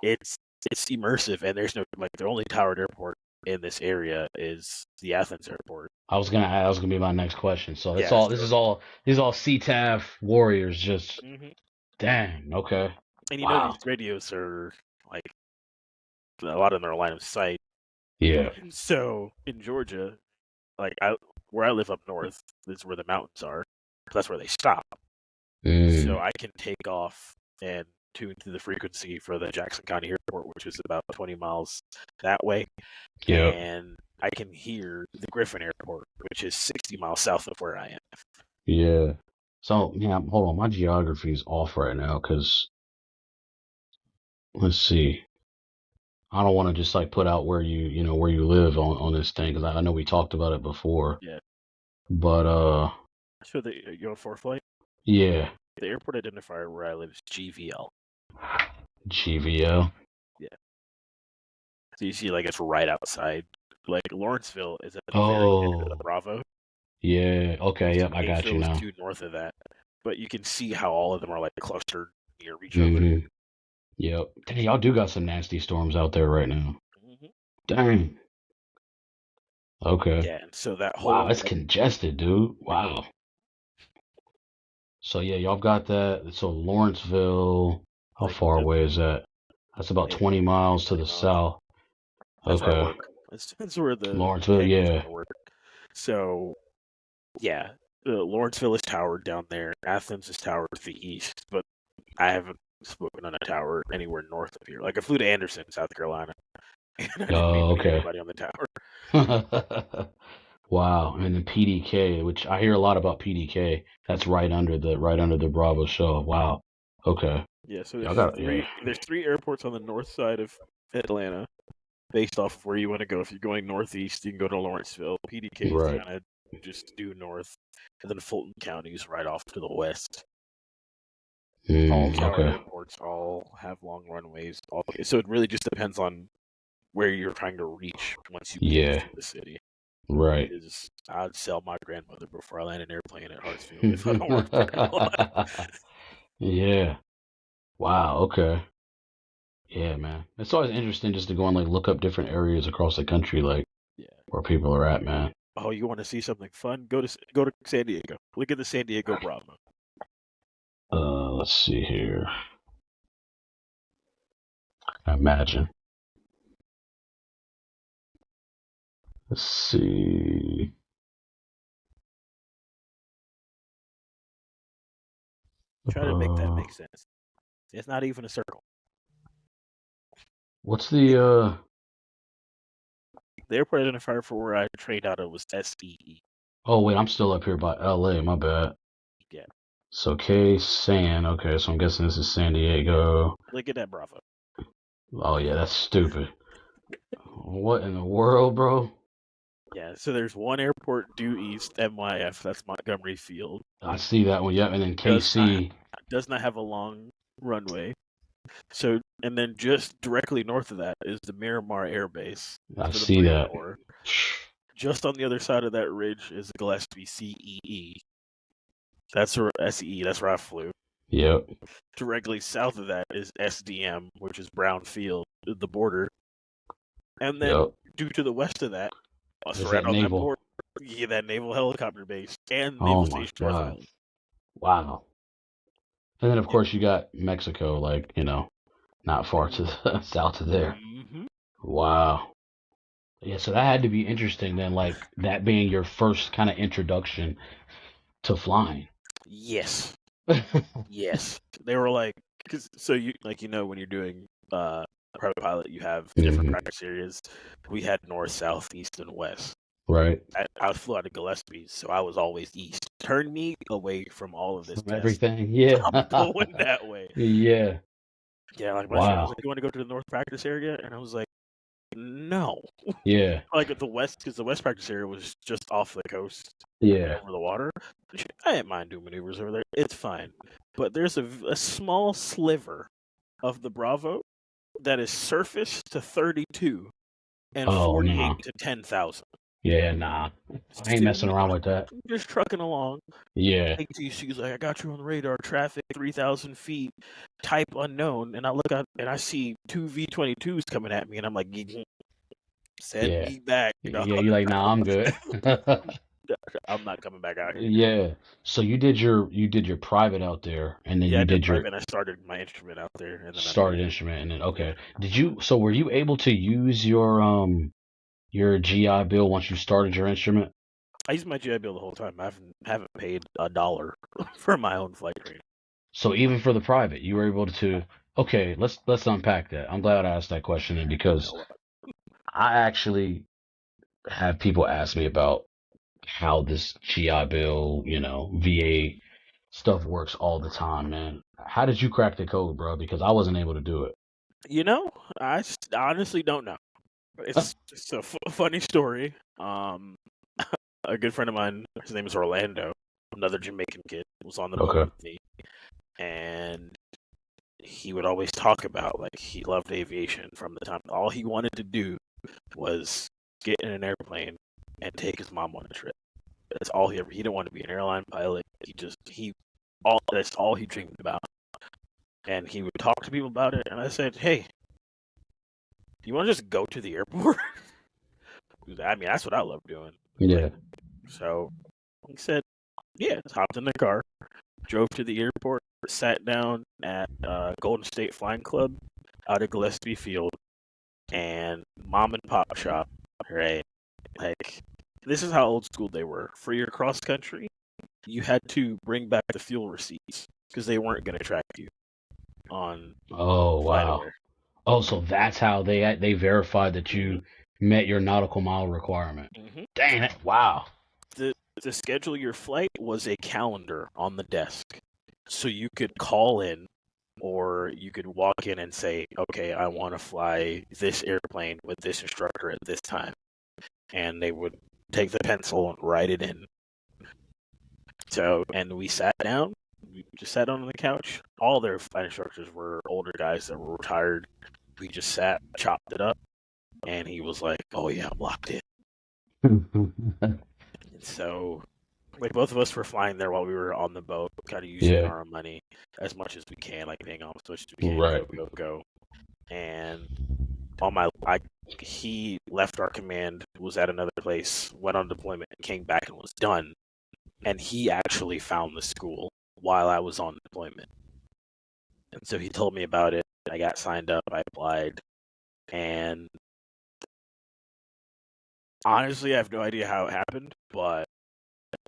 it's immersive, and there's no like the only towered airport in this area is the Athens airport. That was gonna be my next question. So it's Yeah. all, So, these all CTAF warriors just, mhm. dang. Okay. And Wow. these radios are like a lot of them are line of sight. Yeah. And so in Georgia, like where I live up north, this is where the mountains are. That's where they stop. So Mm. I can take off and tune to the frequency for the Jackson County Airport, which is about 20 miles that way. Yep. And I can hear the Griffin Airport, which is 60 miles south of where I am. Yeah. So, yeah, hold on. My geography is off right now because, let's see. I don't want to just like put out where where you live on this thing because I know we talked about it before. Yeah. But, So you're on 4th Flight? yeah. The airport identifier where I live is GVL. GVL. Yeah. So you see, like, it's right outside. Like, Lawrenceville is at the very end of the Oh, Bravo. yeah. Okay. Yep. I got you Hayesville is now. due north of that. But you can see how all of them are, like, clustered near each other. Mm-hmm. Yep. Dang, y'all do got some nasty storms out there right now. Mm-hmm. Dang. Okay. Yeah, and so that Wow, whole... it's congested, dude. Wow. So yeah, y'all got that. So Lawrenceville, how Like, far away is that? That's about 20 miles to the 20 miles. south. That's where I Okay. work. That's where the Lawrenceville, headquarters yeah. work. So, yeah, Lawrenceville is towered down there. Athens is towered to the east, but I haven't spoken on a tower anywhere north of here. Like, I flew to Anderson, South Carolina, and I didn't meet Oh, okay. anybody on the tower. Wow. And then PDK, which I hear a lot about PDK. That's right under the Bravo show. Wow. Okay. Yeah, so Y'all got there's three airports on the north side of Atlanta, based off of where you want to go. If you're going northeast, you can go to Lawrenceville. PDK is Right. kind of just due north, and then Fulton County is right off to the west. All tower Okay. airports all have long runways. So it really just depends on where you're trying to reach once you get Yeah. to the city. Right. Because I'd sell my grandmother before I land an airplane at Hartsfield if I don't work there a lot. Yeah. Wow. Okay. Yeah, man. It's always interesting just to go and like look up different areas across the country, like Yeah. where people are at, man. Oh, you want to see something fun? Go to San Diego. Look at the San Diego Bravo. Let's see here. Imagine. Let's see. Try to make that make sense. It's not even a circle. What's the The airport identifier for where I trained out of was SEE. Oh wait, I'm still up here by LA. My bad. Yeah. So K San. Okay, so I'm guessing this is San Diego. Look at that Bravo. Oh yeah, that's stupid. What in the world, bro? Yeah, so there's one airport due east, MYF, that's Montgomery Field. I see that one. Yep, and then KC. Does not have a long runway. So, and then just directly north of that is the Miramar Air Base. I see that. Just on the other side of that ridge is Gillespie CEE. That's where SEE, that's where I flew. Yep. Directly south of that is SDM, which is Brown Field, the border. And then due to the west of that, right on that border, yeah, that naval helicopter base and naval station North Island. Wow. And then of course you got Mexico, like, not far to the south of there. Mm-hmm. Wow. Yeah, so that had to be interesting then, like that being your first kind of introduction to flying. Yes. Yes. They were like, so you when you're doing private pilot, you have different practice areas. We had north, south, east, and west. Right. I flew out of Gillespie, so I was always east. Turn me away from all of this. From everything, yeah. I'm going that way. Yeah. Yeah, like my friend was like, "You want to go to the north practice area?" And I was like, "No." Yeah. Like at the west, because the west practice area was just off the coast. Yeah. Over the water. I didn't mind doing maneuvers over there. It's fine. But there's a small sliver of the Bravo that is surface to 32 and 48 to 10,000. Yeah, nah. I ain't messing around with that. Just trucking along. Yeah. ATC's like, I got you on the radar. Traffic 3,000 feet. Type unknown. And I look up and I see two V-22s coming at me. And I'm like, send me back. Yeah, you're like, nah, I'm good. I'm not coming back out here. Yeah. So you did your private out there, and then you did your private. I started my instrument out there, and then instrument, and then okay. So were you able to use your GI Bill once you started your instrument? I used my GI Bill the whole time. I haven't paid $1 for my own flight training. So even for the private, you were able to. Okay, let's unpack that. I'm glad I asked that question, because I actually have people ask me about how this GI Bill, VA stuff works all the time, man. How did you crack the code, bro? Because I wasn't able to do it. You know, honestly don't know. It's just a funny story. A good friend of mine, his name is Orlando, another Jamaican kid, was on the boat Okay. with me, and he would always talk about like he loved aviation from the time. All he wanted to do was get in an airplane and take his mom on a trip. That's all he ever. He didn't want to be an airline pilot. That's all he dreamed about. And he would talk to people about it, and I said, "Hey, do you want to just go to the airport?" I mean, that's what I love doing. Yeah. Like, so he said, "Yeah." Just hopped in the car, drove to the airport, sat down at Golden State Flying Club out at Gillespie Field, and mom and pop shop. Right, like this is how old school they were. For your cross country, you had to bring back the fuel receipts because they weren't going to track you on Oh, wow. FlightAware. Oh, so that's how they verified that you met your nautical mile requirement. Mm-hmm. Dang it. Wow. To schedule your flight was a calendar on the desk. So you could call in or you could walk in and say, okay, I want to fly this airplane with this instructor at this time. And they would take the pencil and write it in. So, and we sat down. We just sat on the couch. All their flight instructors were older guys that were retired. We just sat, chopped it up, and he was like, "Oh yeah, I'm locked in." And so, like both of us were flying there while we were on the boat, kind of using Yeah. our money as much as we can, like paying off as much as we can. Right. Go. And he left our command, was at another place, went on deployment, and came back and was done. And he actually found the school while I was on deployment. And so he told me about it. I got signed up. I applied. And honestly, I have no idea how it happened, but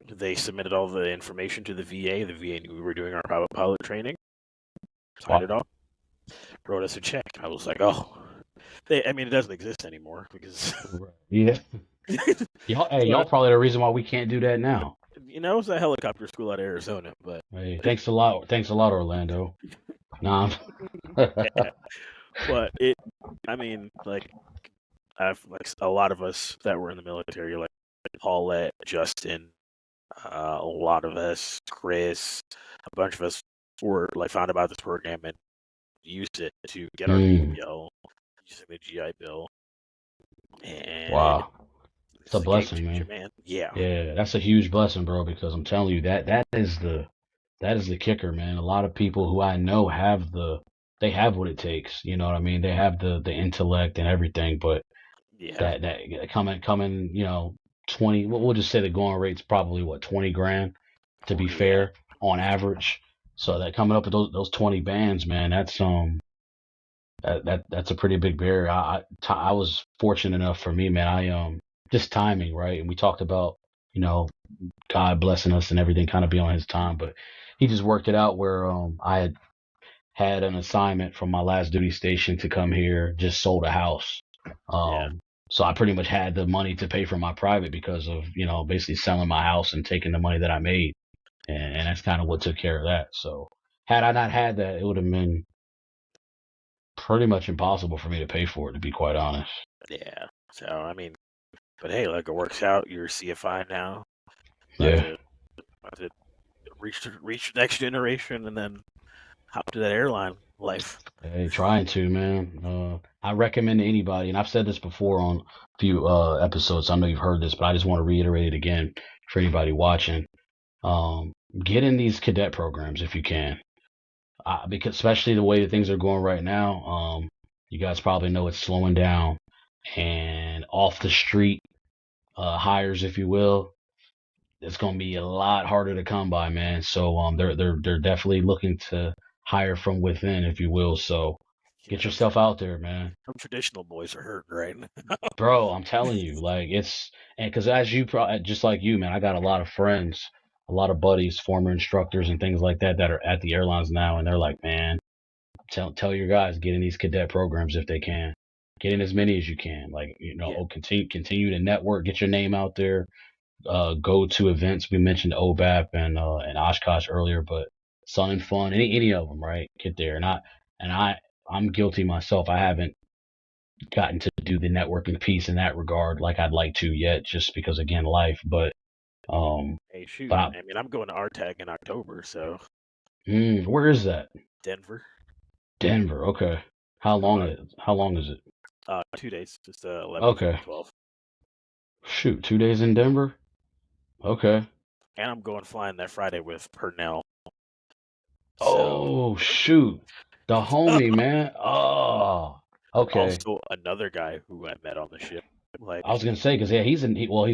they submitted all the information to the VA. The VA knew we were doing our private pilot training. Signed it off. Wrote us a check. I was like, oh. It doesn't exist anymore because... Yeah. Y'all probably the reason why we can't do that now. It's a helicopter school out of Arizona, but... Hey, thanks a lot, Orlando. Nah. Yeah. But I've a lot of us that were in the military, like Paulette, Justin, a lot of us, Chris, a bunch of us were found about this program and used it to get our PPL, using the GI Bill. And wow. It's a blessing, changer, man. Yeah. Yeah, that's a huge blessing, bro, because I'm telling you that is the kicker, man. A lot of people who I know they have what it takes, you know what I mean? They have the intellect and everything, but yeah, that coming, 20, we'll just say the going rate's probably what, 20 grand to be fair on average. So that coming up with those 20 bands, man, that's that's a pretty big barrier. I was fortunate enough for me, man. I just timing, right? And we talked about, God blessing us and everything kind of be on his time, but he just worked it out where I had an assignment from my last duty station to come here, just sold a house. So I pretty much had the money to pay for my private because of, basically selling my house and taking the money that I made. And that's kind of what took care of that. So had I not had that, it would have been pretty much impossible for me to pay for it, to be quite honest. Yeah. So, but hey, it works out. You're CFI now. Yeah. About to reach the next generation and then hop to that airline life. Hey, trying to, man. I recommend to anybody, and I've said this before on a few episodes. I know you've heard this, but I just want to reiterate it again for anybody watching. Get in these cadet programs if you can, because especially the way that things are going right now. You guys probably know it's slowing down, and off the street hires, if you will, it's going to be a lot harder to come by, man. So they're definitely looking to hire from within, if you will. So get yourself out there, man. Some traditional boys are hurting right now. Bro, I'm telling you, and because as you just like you, man, I got a lot of friends, a lot of buddies, former instructors and things like that are at the airlines now, and they're like, man, tell your guys get in these cadet programs if they can. get in as many as you can. Like, Yeah. continue to network, get your name out there. Go to events. We mentioned OBAP and Oshkosh earlier, but Sun and Fun, any of them, right? Get there. I'm guilty myself. I haven't gotten to do the networking piece in that regard like I'd like to yet, just because again life. But Hey, shoot. but I mean, I'm going to RTAG in October, so where is that? Denver. Denver. Okay. How long is it? 2 days, just 11th and Okay. 12th. Shoot, 2 days in Denver. Okay. And I'm going flying that Friday with Purnell. So Oh shoot, the homie, man. Oh, okay. also another guy who I met on the ship. Like, I was gonna say because yeah, he's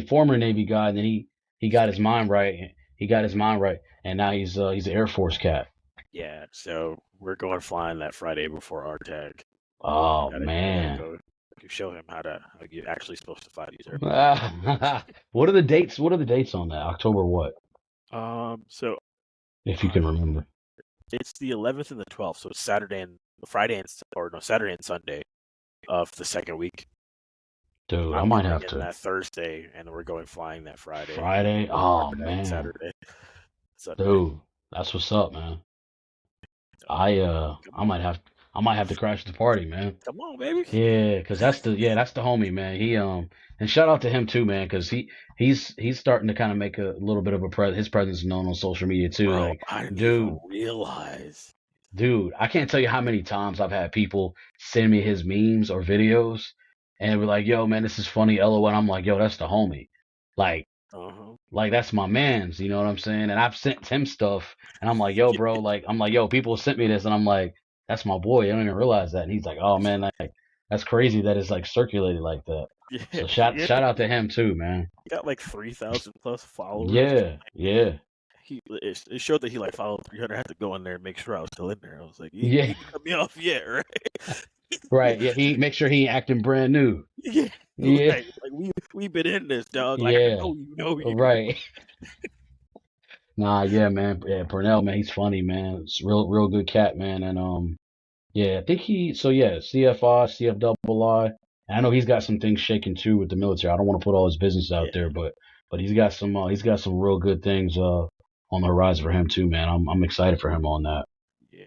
former Navy guy, and then he got his mind right. He got his mind right, and now he's an Air Force cat. yeah. So we're going flying that Friday before our tag. Oh I gotta man. go to show him how you're actually supposed to fly these airplanes. What are the dates? What are the dates on that? October what? So If you can remember. it's the 11th and the 12th. So it's Saturday and Sunday of the second week. Dude, I I'm might coming have in to. that Thursday, and we're going flying that Friday. Friday? Oh That man. Saturday, Sunday. Dude, that's what's up, man. Come on, I might have to crash the party, man. come on, baby. Yeah, cause that's the homie, man. And shout out to him too, man, cause he's starting to kind of make a little bit of his presence known on social media too. Bro, Like, I didn't even dude, realize. I can't tell you how many times I've had people send me his memes or videos, and we're like, "Yo, man, this is funny." LOL. And I'm like, "Yo, that's the homie." Like, Uh-huh. like that's my man's. You know what I'm saying? And I've sent him stuff, and I'm like, "Yo, bro," like I'm like, "Yo, people sent me this," and I'm like, "That's my boy." I don't even realize that. And he's like, "Oh man, like that's crazy that it's like circulated like that." Yeah, So yeah. shout out to him too, man. He got like 3,000 plus followers. Yeah, yeah, It showed that he like followed 300. I had to go in there and make sure I was still in there. I was like, you yeah. ain't cut me off yet, right? Right. Yeah. He make sure he ain't acting brand new. Yeah, Yeah, like we been in this, dog. Like I yeah. know you. Right. Nah, yeah, man. Yeah, Purnell, man, he's funny, man. It's real good cat, man. And yeah, I think CFI, CFII. I know he's got some things shaking too with the military. I don't want to put all his business out Yeah, there, but he's got some real good things on the horizon for him too, man. I'm excited for him on that. yeah.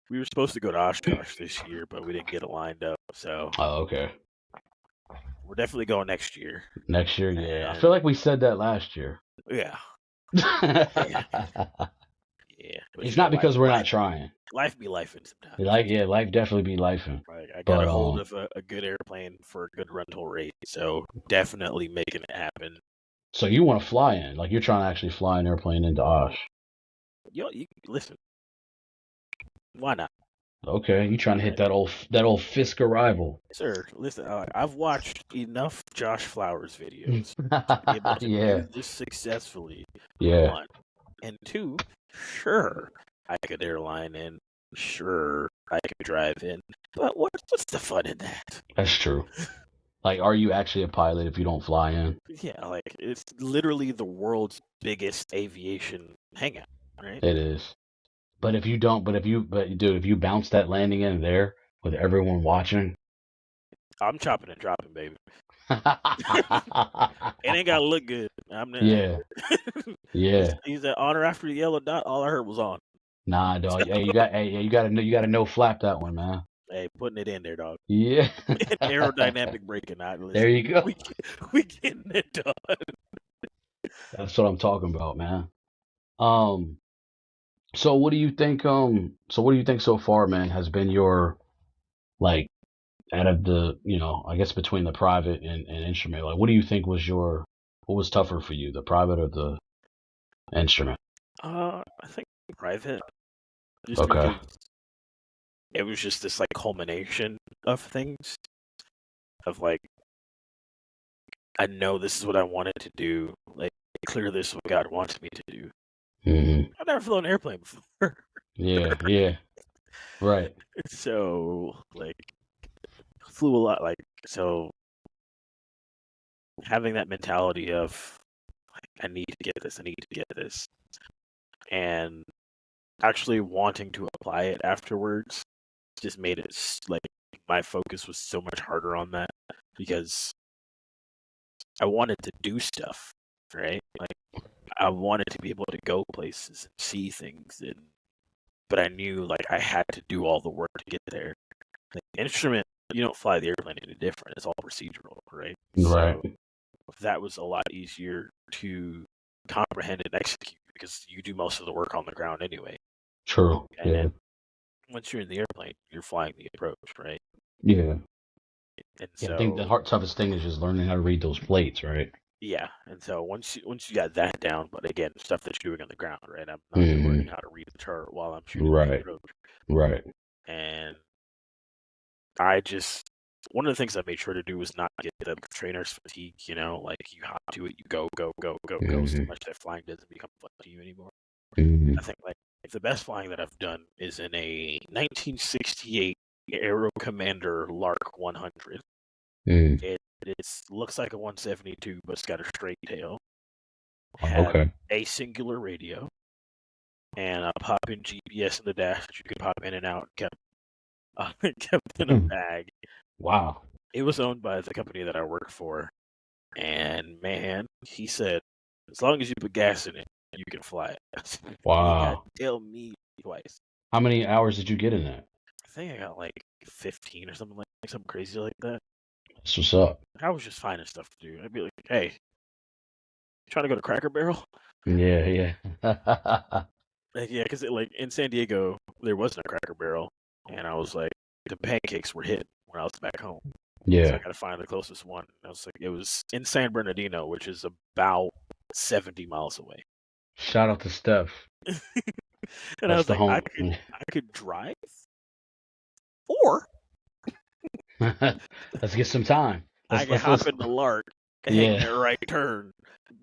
We were supposed to go to Oshkosh this year, but we didn't get it lined up. So Oh, okay. we're definitely going next year. Next year, yeah. I And feel like we said that last year. yeah, yeah, yeah. But It's not because we're not life, trying. life be life sometimes. Life definitely be lifing. Right, I got But a hold of a good airplane for a good rental rate, so definitely making it happen. so you want to fly in, like you're trying to actually fly an airplane into Osh. Yo, you listen. Why not? Okay, you trying to hit Right. that old Fisk arrival. Sir, listen, I've watched enough Josh Flowers videos to be able to Yeah, do this successfully. yeah, One. And two, sure, I could airline in. Sure, I could drive in. But what's the fun in that? that's true. Like, are you actually a pilot if you don't fly in? Yeah, like it's literally the world's biggest aviation hangout, right? It is. But if you don't, but dude, if you bounce that landing in there with everyone watching, I'm chopping and dropping, baby. It ain't gotta look good. I'm not. yeah, yeah. He's that honor after the yellow dot. All I heard was on. Nah, dog. Hey, you got to know flap that one, man. Hey, putting it in there, dog. Yeah. Aerodynamic braking. There you go. We getting it done. That's what I'm talking about, man. Um, so what do you think? So what do you think so far, man, has been your like out of the I guess between the private and instrument, like what do you think was what was tougher for you, the private or the instrument? I think private, just Okay. because it was just this like culmination of things. Of like, I know this is what I wanted to do. Like, clear this is what God wants me to do. I've never flown an airplane before. Yeah, yeah, right. So, like, flew a lot. Like, so having that mentality of, like, I need to get this, I need to get this. And actually wanting to apply it afterwards just made it, like, my focus was so much harder on that because I wanted to do stuff, right? Like I wanted to be able to go places and see things, but I knew like I had to do all the work to get there. Like, instrument, you don't fly the airplane any different. It's all procedural, right? Right. So that was a lot easier to comprehend and execute because you do most of the work on the ground anyway. True. And Yeah. then once you're in the airplane, you're flying the approach, right? Yeah. And Yeah. I think the so toughest thing is just learning how to read those plates, right? yeah, and so once you got that down, but again, stuff that you're doing on the ground, right? I'm not Hmm. learning how to read the chart while I'm shooting the Right. approach, Right. and I just one of the things I made sure to do was not get the trainer's fatigue. You know, like you hop to it, you go, go, go, go, go so Hmm. much that flying doesn't become fun to you anymore. Hmm. I think like the best flying that I've done is in a 1968 Aero Commander Lark 100. Mm. It looks like a 172, but it's got a straight tail. Wow, Had okay. a singular radio and a pop-in GPS in the dash that you could pop in and out. Kept in a Mm. bag. Wow. It was owned by the company that I work for, and man, he said, as long as you put gas in it, you can fly it. He ain't got Wow. to tell me twice. How many hours did you get in that? I think I got like 15 or something like something crazy like that. That's what's up. I was just finding stuff to do. I'd be like, hey, you trying to go to Cracker Barrel? Yeah, yeah. Like, yeah, because like in San Diego, there wasn't a Cracker Barrel, and I was like, the pancakes were hit when I was back home. So I Yeah. got to find the closest one. I was like, it was in San Bernardino, which is about 70 miles away. Shout out to Steph. And I That's was the like, home. I could drive, or Let's get some time. I Let's could let's hop let's in the Lark and hang yeah. that right turn,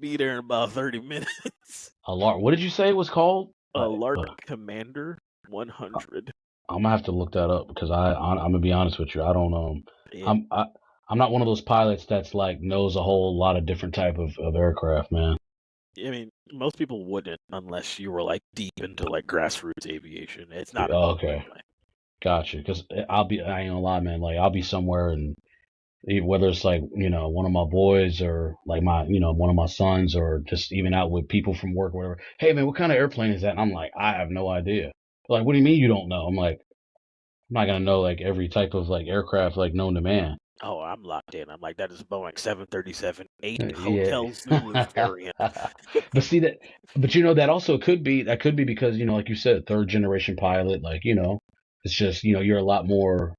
be there in about 30 minutes. Alarm. What did you say it was called? A Lark Commander 100. I'm gonna have to look that up because I'm gonna be honest with you. I don't It, I'm I, I'm not one of those pilots that's like knows a whole lot of different type of aircraft, man. I mean, most people wouldn't unless you were like deep into like grassroots aviation. It's not Oh, enough okay, anyway. gotcha. Because I ain't gonna lie, man. Like I'll be somewhere and whether it's like one of my boys or like my one of my sons or just even out with people from work or whatever. Hey man, what kind of airplane is that? And I'm like, I have no idea. Like, what do you mean you don't know? I'm like, I'm not gonna know like every type of like aircraft like known to man. Oh, I'm locked in. I'm like, that is Boeing 737 8 Yeah. Hotel Zulu variant. But see that, but that also could be because like you said, third generation pilot. Like it's just you're a lot more.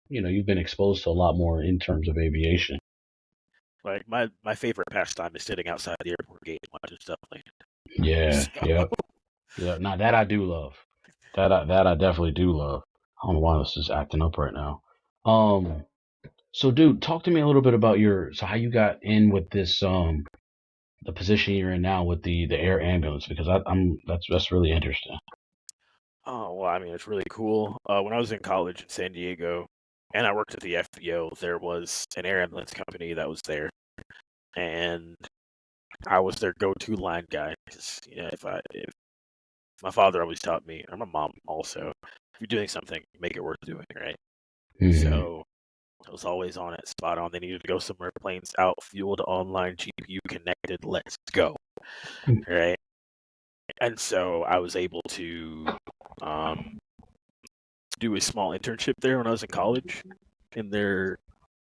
You've been exposed to a lot more in terms of aviation. Like my favorite pastime is sitting outside the airport gate and watching stuff land. Yeah. So, Yep. Yeah. Now that I do love. That I definitely do love. I don't know why this is acting up right now. So dude, talk to me a little bit about how you got in with this the position you're in now with the air ambulance because that's really interesting. oh well, I mean, it's really cool. When I was in college in San Diego, and I worked at the FBO, there was an air ambulance company that was there, and I was their go-to line guy. 'Cause, if my father always taught me, or my mom also, if you're doing something, make it worth doing, right? Hmm. So I was always on it, spot on. They needed to go somewhere, planes out, fueled, online, GPU connected, let's go, right? And so I was able to um, do a small internship there when I was in college in their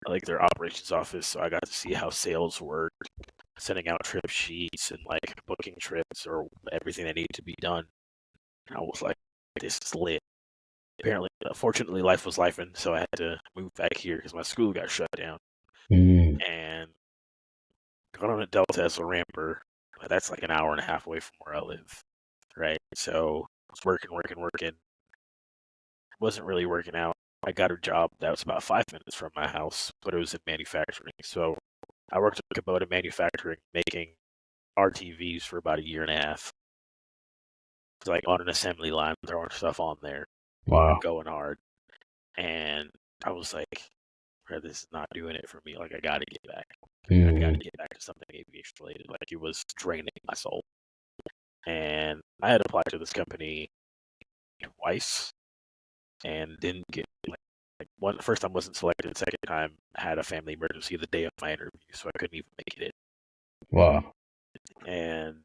operations office. So I got to see how sales worked, sending out trip sheets and like booking trips or everything that needed to be done. I was like, this is lit. Apparently, fortunately, life was life, and so I had to move back here because my school got shut down. Mm. And got on a Delta as a ramper. That's like an hour and a half away from where I live, right? So I was working. Wasn't really working out. I got a job that was about 5 minutes from my house, but it was in manufacturing. So I worked at Kubota Manufacturing, making RTVs for about a year and a half. It's like on an assembly line, throwing stuff on there, Wow. going hard. And I was like, this is not doing it for me. Like, I got to get back. I got Hmm. to get back to something aviation related. Like, it was draining my soul. And I had applied to this company twice and didn't get like first time wasn't selected. Second time I had a family emergency the day of my interview, so I couldn't even make it. Wow. And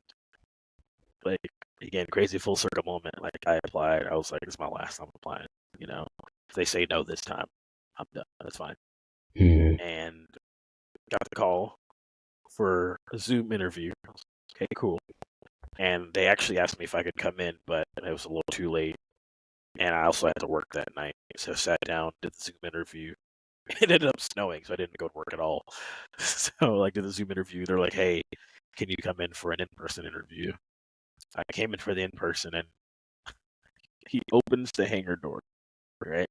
like again, crazy full circle moment. Like I applied, I was like, "This is my last time applying." If they say no this time, I'm done. That's fine. Mm. And got the call for a Zoom interview. I was like, okay, cool. And they actually asked me if I could come in, but it was a little too late. And I also had to work that night. So I sat down, did the Zoom interview. It ended up snowing, so I didn't go to work at all. So like did the Zoom interview. They're like, hey, can you come in for an in-person interview? I came in for the in-person, and he opens the hangar door, right?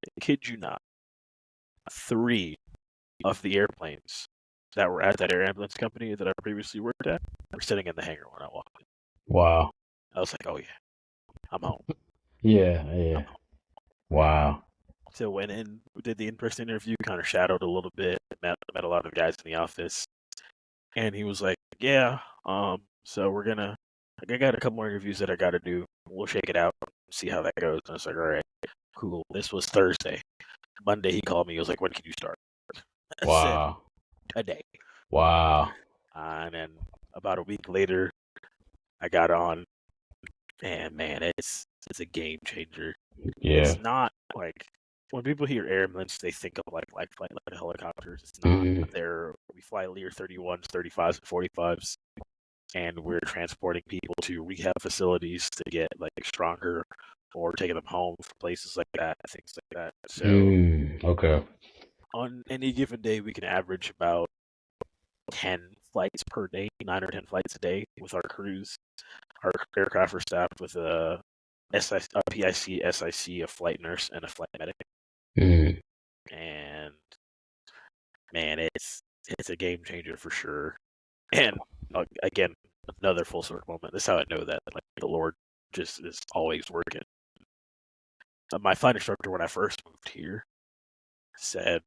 I kid you not. 3 of the airplanes that were at that air ambulance company that I previously worked at were sitting in the hangar when I walked in. Wow. I was like, oh yeah, I'm home. Yeah. I'm Yeah. home. Wow. So went in, did the in-person interview, kind of shadowed a little bit, met a lot of guys in the office, and he was like, yeah, so I got a couple more interviews that I got to do. We'll shake it out, see how that goes. And I was like, all right, cool. This was Thursday. Monday he called me. He was like, when can you start? I said, Wow. today. Wow. And then about a week later, I got on, and man, it's a game changer. Yeah. It's not like when people hear air ambulance, they think of like light flight, like helicopters. It's not. Mm. We fly Lear 31s, 35s, and 45s, and we're transporting people to rehab facilities to get like stronger, or taking them home from places like that, things like that. So Okay. on any given day, we can average about 10 flights per day, 9 or 10 flights a day with our crews. Our aircraft are staffed with a PIC, SIC, a flight nurse, and a flight medic. Mm. And man, it's a game changer for sure. And again, another full circle moment. This is how I know that like the Lord just is always working. My flight instructor, when I first moved here, said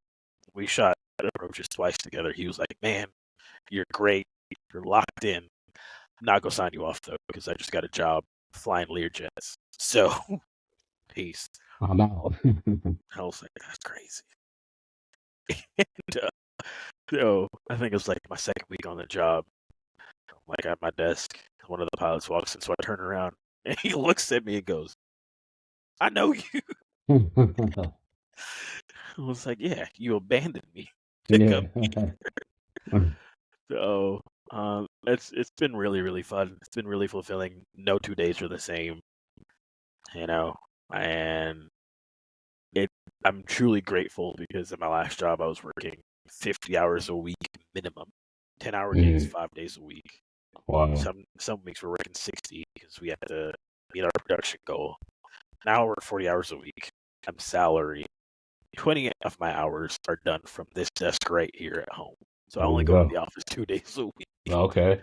we shot approaches twice together. He was like, "Man, you're great. You're locked in. I'm not gonna sign you off though because I just got a job flying Lear jets. So peace." I'm out. I was like, "That's crazy." And, so I think it was like my second week on the job. Like at my desk, one of the pilots walks in, so I turn around and he looks at me and goes, "I know you." I was like, "Yeah, you abandoned me to Yeah. come here." So it's been really really fun. It's been really fulfilling. No 2 days are the same, you know, and it. I'm truly grateful because at my last job I was working 50 hours a week minimum, 10-hour days, Mm. 5 days a week. Wow. Some weeks we're working 60 because we had to meet our production goal. Now I work 40 hours a week. I'm salary. 20 of my hours are done from this desk right here at home. So I There only you go to go. the office 2 days a week. Okay.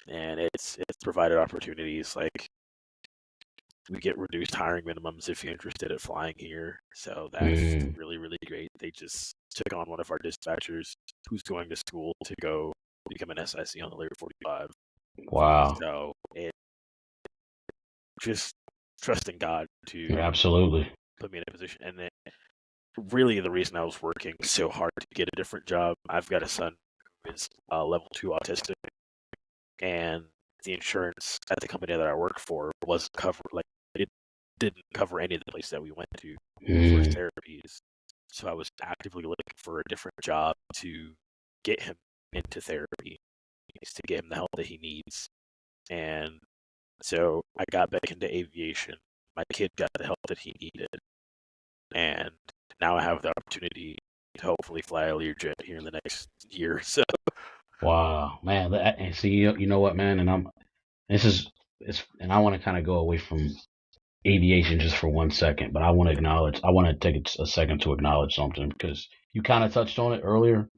And it's provided opportunities like we get reduced hiring minimums if you're interested in flying here. So that's Mm. really, really great. They just took on one of our dispatchers who's going to school to go become an SIC on the Lear 45. Wow. So it just trusting God to Absolutely. put me in a position. And then really the reason I was working so hard to get a different job, I've got a son who is level 2 autistic, and the insurance at the company that I work for wasn't covered. Like it didn't cover any of the places that we went to for his Mm. therapies. So I was actively looking for a different job to get him into therapy, to get him the help that he needs. And so I got back into aviation. My kid got the help that he needed, and now I have the opportunity to hopefully fly a Learjet here in the next year or so. Wow, man. And see, you know what, man, and this is it's, and I want to kind of go away from aviation just for 1 second, but I want to Yeah, acknowledge, I want to take a second to acknowledge something because you kind of touched on it earlier.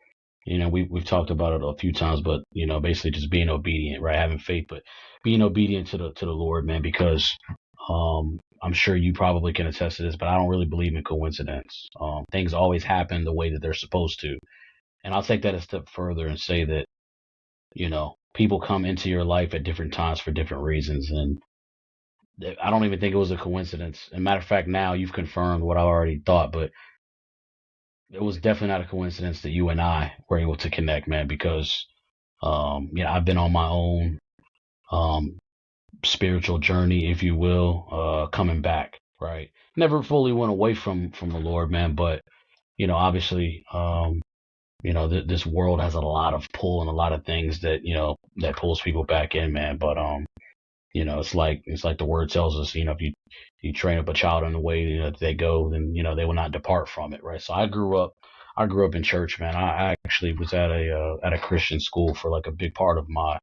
We've talked about it a few times, but basically just being obedient, right? Having faith, but being obedient to the Lord, man, because I'm sure you probably can attest to this, but I don't really believe in coincidence. Things always happen the way that they're supposed to. And I'll take that a step further and say that, people come into your life at different times for different reasons. And I don't even think it was a coincidence. As a matter of fact, now you've confirmed what I already thought, but it was definitely not a coincidence that you and I were able to connect, man, because I've been on my own um spiritual journey, if you will, coming back, right? Never fully went away from the Lord, man, but obviously, this world has a lot of pull and a lot of things that that pulls people back in, man. But it's like the word tells us, if you train up a child in the way that they go, then they will not depart from it, right? So I grew up in church, man. I actually was at a Christian school for like a big part of my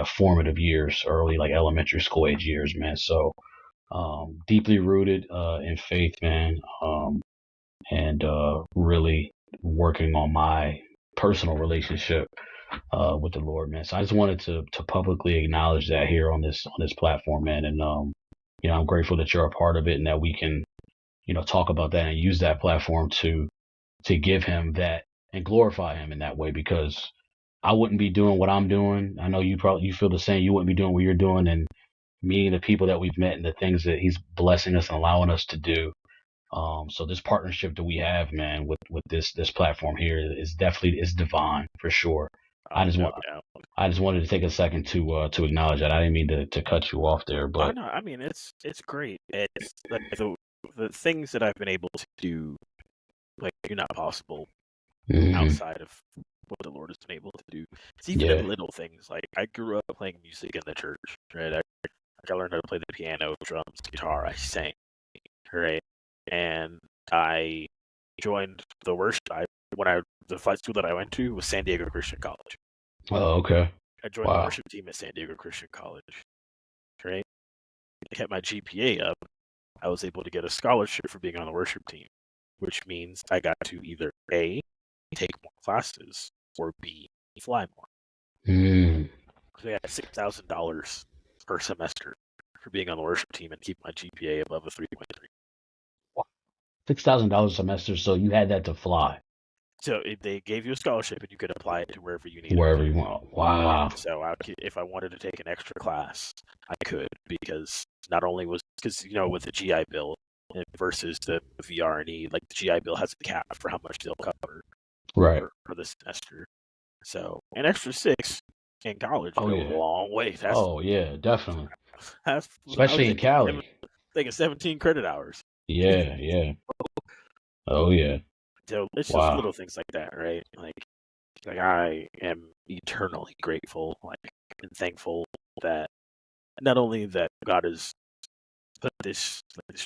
formative years, early like elementary school age years, man. So deeply rooted in faith, man, and really working on my personal relationship with the Lord, man. So I just wanted to publicly acknowledge that here on this platform, man. And I'm grateful that you're a part of it and that we can talk about that and use that platform to give him that and glorify him in that way, because I wouldn't be doing what I'm doing. I know you feel the same. You wouldn't be doing what you're doing, and meeting the people that we've met and the things that he's blessing us and allowing us to do. So this partnership that we have, man, with this platform here is divine for sure. I just No want doubt. I just wanted to take a second to acknowledge that. I didn't mean to cut you off there, I but know. I mean, it's great. It's like the things that I've been able to do, like you're not possible mhm, outside of what the Lord has been able to do. It's even in yeah, little things. Like I grew up playing music in the church, right? I learned how to play the piano, drums, guitar. I sang, right? And I joined the worship. The flight school that I went to was San Diego Christian College. oh, okay, I joined the wow, worship team at San Diego Christian College, right? I kept my GPA up. I was able to get a scholarship for being on the worship team, which means I got to either A, take more classes, or B, fly more. mm, So I got $6,000 per semester for being on the worship team and keep my GPA above a 3.3. $6,000 a semester, so you had that to fly So they gave you a scholarship and you could apply it to wherever you needed wherever to. you want. Yeah. Wow, So if I wanted to take an extra class, I could, because not only because with the GI Bill versus the VR&E, like the GI Bill has a cap for how much they'll cover right? for the semester. So an extra six in college Oh goes a yeah, long way. oh yeah, definitely, That's I was especially in Cali. thinking 17 credit hours. Yeah, yeah, oh yeah, So it's just wow, little things like that, right? Like I am eternally grateful, and thankful that not only that God has put this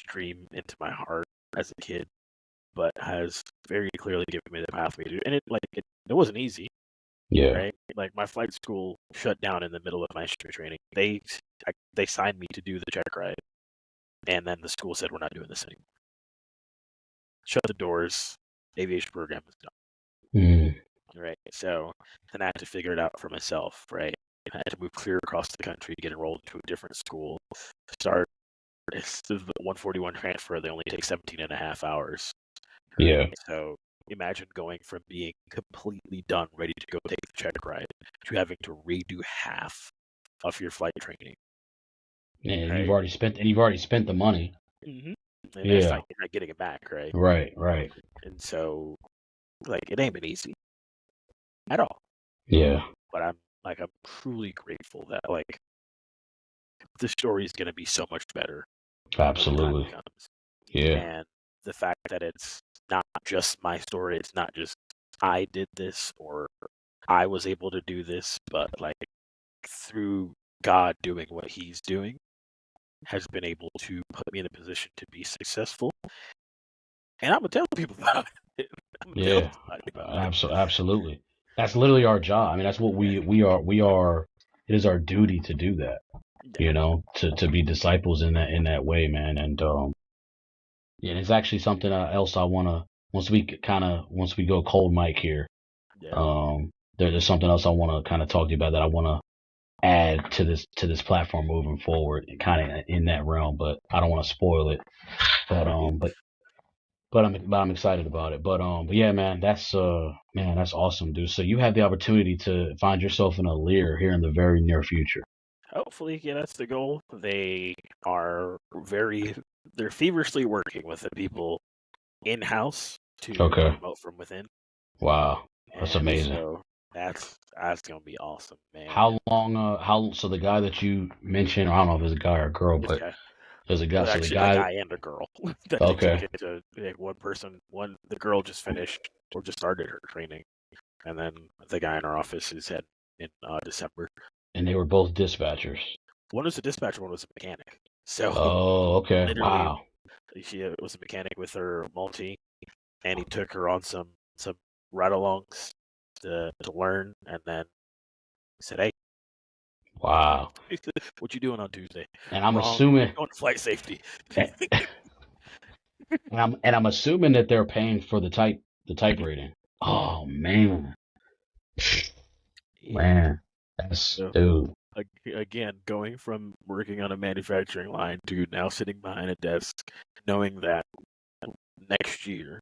dream into my heart as a kid, but has very clearly given me the pathway to. And it wasn't easy, yeah. right? Like my flight school shut down in the middle of my instrument training. They signed me to do the check ride, and then the school said we're not doing this anymore. Shut the doors. Aviation program is done. Mm, Right. So then I had to figure it out for myself, right? I had to move clear across the country to get enrolled into a different school. Start the 141 transfer, they only take 17 and a half hours. Right. yeah. So imagine going from being completely done, ready to go take the check ride, to having to redo half of your flight training. And you've Right. already spent the money. Mm-hmm. And it's Yeah. like you're not getting it back, right? Right. Right. And so it ain't been easy at all. Yeah. But I'm truly grateful that the story is going to be so much better when the time Absolutely. comes. Yeah. And the fact that it's not just my story, it's not just I did this or I was able to do this, but through God doing what He's doing, has been able to put me in a position to be successful. And I'm gonna tell people about it. I'm gonna tell Yeah. somebody about it. Absolutely. That's literally our job. I mean, that's what we are. It is our duty to do that. Yeah, To be disciples in that way, man. And yeah, it's actually something else I wanna once we go cold mic here. yeah. There's something else I wanna kind of talk to you about that I wanna add to this platform moving forward, and kind of in that realm, but I don't want to spoil it. But You're good. I'm excited about it. But yeah, man, that's awesome, dude. So you have the opportunity to find yourself in a Lear here in the very near future. hopefully, yeah, that's the goal. They are they're feverishly working with the people in-house to Okay. promote from within. Wow. That's And amazing. so that's gonna be awesome, man. How long? So the guy that you mentioned, I don't know if it's a guy or a girl, This but guy, there's a guy. well, So the actually, a guy. guy and a girl that they took Okay. into. Like, the girl just finished or just started her training, and then the guy in our office is head in December. And they were both dispatchers. One was a dispatcher, one was a mechanic. So Oh, okay. literally, Wow. she was a mechanic with her multi, and he took her on some ride-alongs to learn, and then said, "Hey, Wow. what you doing on Tuesday?" And I'm Wrong. assuming, Going to flight safety. and I'm assuming that they're paying for the type Mhm. rating. Oh man, Yeah. man, that's So dude. again, going from working on a manufacturing line to now sitting behind a desk, knowing that next year,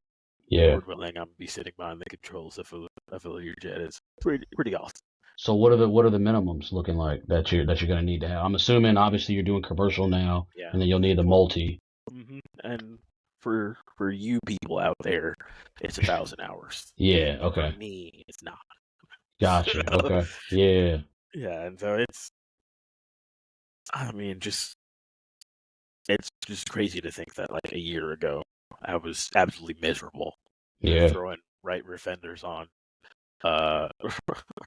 Yeah. Lord willing, I'm gonna be sitting behind the controls of a Learjet is pretty awesome. So what are the minimums looking like that you're gonna need to have? I'm assuming obviously you're doing commercial now, Yeah. and then you'll need the Well, multi. and for you people out there, it's 1,000 hours. Yeah. For Okay. me, it's not. Gotcha. Okay. Yeah. Yeah, and so I mean, it's just crazy to think that like a year ago, I was absolutely miserable, Yeah. throwing right rear fenders on uh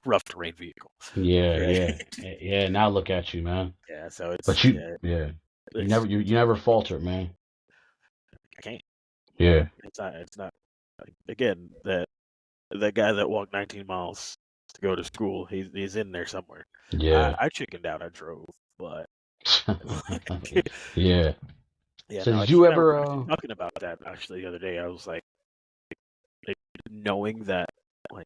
rough terrain vehicle. Yeah. Right? Yeah. Yeah. Now look at you, man. Yeah, so But yeah, you never faltered, man. I can't. Yeah. It's not again that guy that walked 19 miles to go to school. He's in there somewhere. Yeah. I chickened out. I drove, but Yeah. yeah, So no. did Actually, you I was ever? actually talking about that actually the other day. I was like knowing that like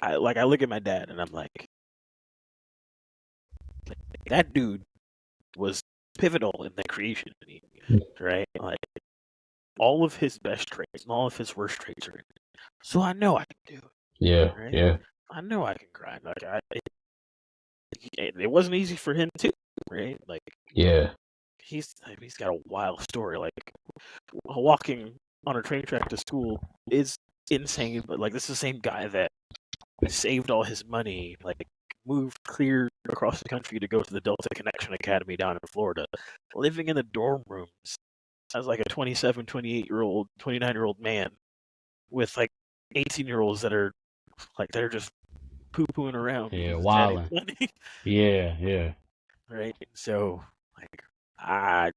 I look at my dad and I'm like that dude was pivotal in the creation of me, right? Like all of his best traits and all of his worst traits are in it. So I know I can do Yeah. it, right? Yeah. I know I can grind. It wasn't easy for him too, right? Like Yeah. he's got a wild story. Like walking on a train track to school is insane, but like this is the same guy that saved all his money, like moved clear across the country to go to the Delta Connection Academy down in Florida, living in the dorm rooms as like a 27, 28-year-old, 29-year-old man with like 18-year-olds that are just poo-pooing around Yeah. because his dad Wilding. ain't money, Yeah. Yeah. right? So like I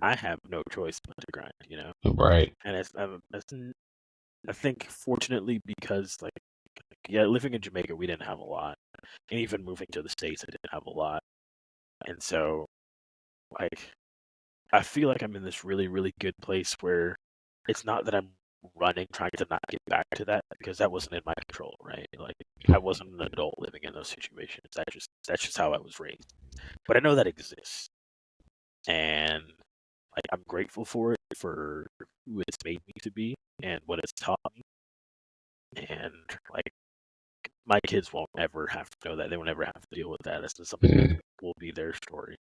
I have no choice but to grind, Right. and I think fortunately because yeah, living in Jamaica we didn't have a lot, and even moving to the States I didn't have a lot, and so like I feel like I'm in this really really good place where it's not that I'm running trying to not get back to that because that wasn't in my control, right? Like I wasn't an adult living in those situations. That's just how I was raised. But I know that exists, and like I'm grateful for it for who it's made me to be and what it's taught me. And like my kids won't ever have to know that. They won't ever have to deal with that. It's just something that Mm. will be their story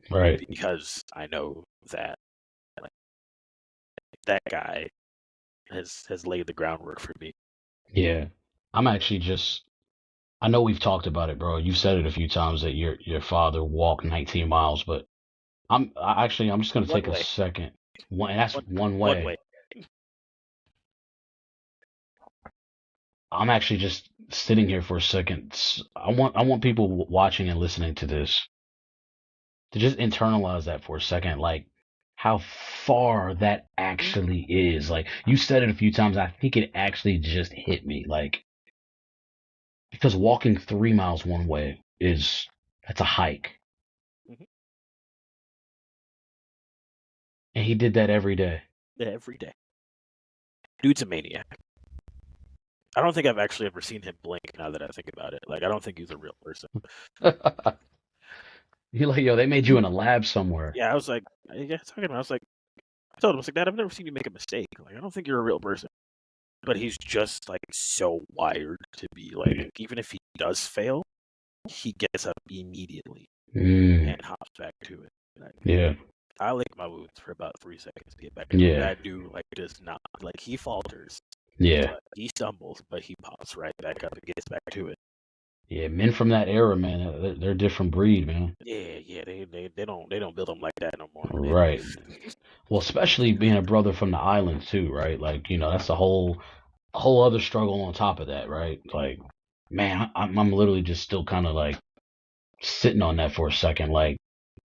Right. because I know that like that guy has laid the groundwork for me. Yeah. I'm actually just. I know we've talked about it, bro. You've said it a few times that your father walked 19 miles, but I'm just gonna One take a way, second. One, and that's one one way. way. I'm actually just sitting here for a second. I want people watching and listening to this to just internalize that for a second, like how far that actually is. Like you said it a few times, I think it actually just hit me. Like because walking 3 miles one way that's a hike, Mhm. and he did that every day. Every day. Dude's a maniac. I don't think I've actually ever seen him blink now that I think about it. Like I don't think he's a real person. You're like, yo, they made you in a lab somewhere. Yeah, I was like, yeah, talking about. I was like, I told him, I was like, Dad, I've never seen you make a mistake. Like, I don't think you're a real person. But he's just like so wired to be like, even if he does fail, he gets up immediately. Mm. and hops back to it. Like, Yeah. I lick my boots for about 3 seconds to get back to it. Yeah. That dude like does not like he falters, Yeah. but he stumbles, but he pops right back up and gets back to it. Yeah. Men from that era, man, they're a different breed, man. Yeah, they don't build them like that no more. Right. Well, especially being a brother from the islands too, right? Like, that's a whole other struggle on top of that, right? Like, man, I'm literally just still kind of like sitting on that for a second. Like,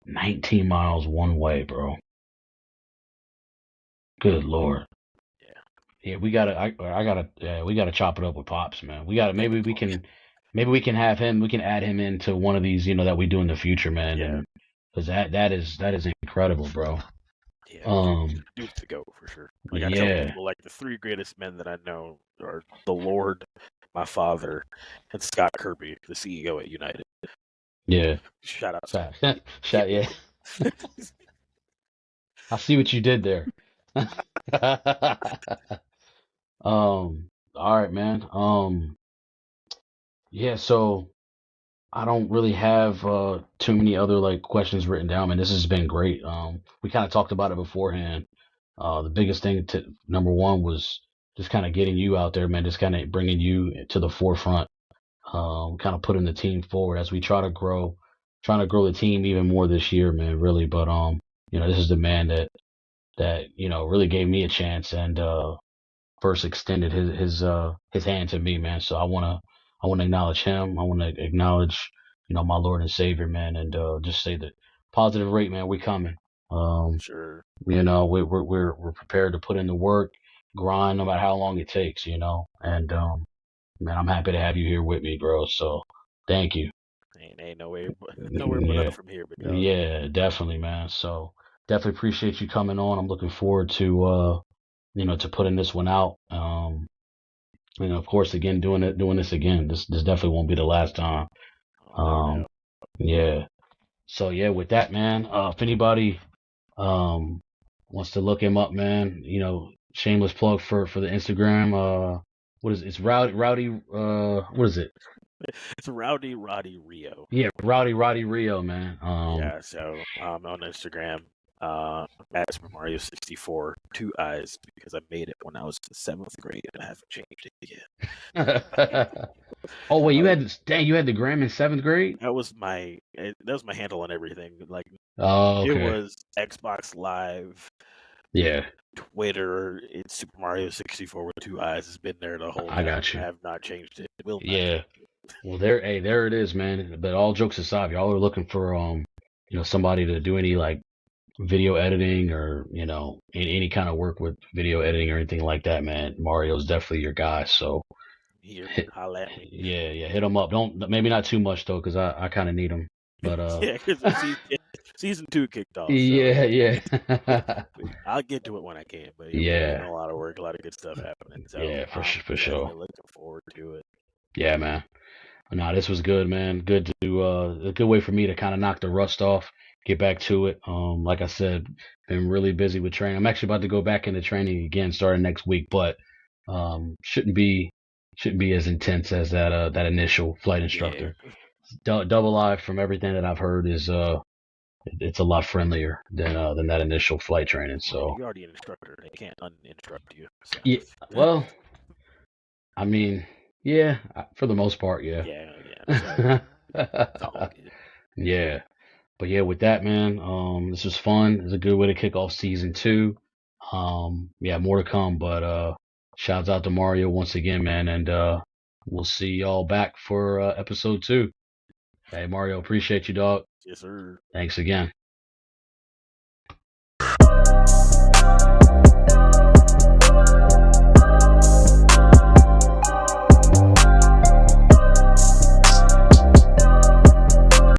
19 miles one way, bro. Good Lord. Yeah. Yeah, we gotta chop it up with Pops, man. We gotta, Man, maybe we can have him, we can add him into one of these, that we do in the future, man. yeah. And because that is incredible, bro. Yeah, Um, dude's to go for sure. Like I tell yeah, people, like the 3 greatest men that I know are the Lord, my father, and Scott Kirby, the CEO at United. yeah. Shout out, Scott. Shout, yeah. I see what you did there. All right, man. Yeah, so I don't really have too many other like questions written down, man. This has been great. We kind of talked about it beforehand. The biggest thing to number one was just kind of getting you out there, man. Just kind of bringing you to the forefront. Kind of putting the team forward as we trying to grow the team even more this year, man. Really, but this is the man that really gave me a chance and first extended his hand to me, man. So I wanna acknowledge him. I wanna acknowledge my Lord and Savior, man, and just say that Positive Rate, man, we coming. Sure. We're prepared to put in the work, grind, no matter how long it takes, and man, I'm happy to have you here with me, bro. So thank you. Ain't nowhere but Yeah, up from here, big dog. yeah, definitely, man. So definitely appreciate you coming on. I'm looking forward to to putting this one out. Of course, again, doing this again. This definitely won't be the last time. Oh, no Um, doubt. yeah. So yeah, with that, man. If anybody um wants to look him up, man, shameless plug for the Instagram. What is it? It's Rowdy. What is it? It's Rowdy Roddy Rio. Yeah, Rowdy Rio, man. Yeah, so on Instagram, at Demario 64, 2 eyes, because I made it when I was in 7th grade and I haven't changed it yet. Oh wait, Uh, you had the gram in 7th grade? that was my handle on everything. Like Oh, it okay. was Xbox Live, Yeah, Twitter. It's Super Mario 64 with 2 eyes. It's been there the whole I time. got I you. have not changed it. Will not Yeah. change it. Well, there it is, man. But all jokes aside, y'all are looking for somebody to do any like video editing or any kind of work with video editing or anything like that, man. Mario's definitely your guy. So Here, hit, holla at me. yeah, hit him up. Don't maybe not too much though, because I kind of need him. But Yeah, because season 2 kicked off, so yeah, yeah, I'll get to it when I can. But we're doing yeah, a lot of work, a lot of good stuff happening. So yeah, I'm for sure. definitely looking forward to it. Yeah, man. No, this was good, man. Good to a good way for me to kind of knock the rust off, get back to it. Like I said, been really busy with training. I'm actually about to go back into training again starting next week, but shouldn't be as intense as that initial flight Yeah, instructor. Double I, from everything that I've heard, is it's a lot friendlier than that initial flight training. well, So you're already an instructor. They can't uninstruct you. So yeah, well, I mean, yeah, for the most part, yeah. yeah. So it's all good. Yeah. But yeah, with that, man, this was fun. It's a good way to kick off season 2. Yeah, more to come, but shouts out to Mario once again, man, and we'll see y'all back for episode 2. Hey, Mario, appreciate you, dog. Yes, sir. Thanks again.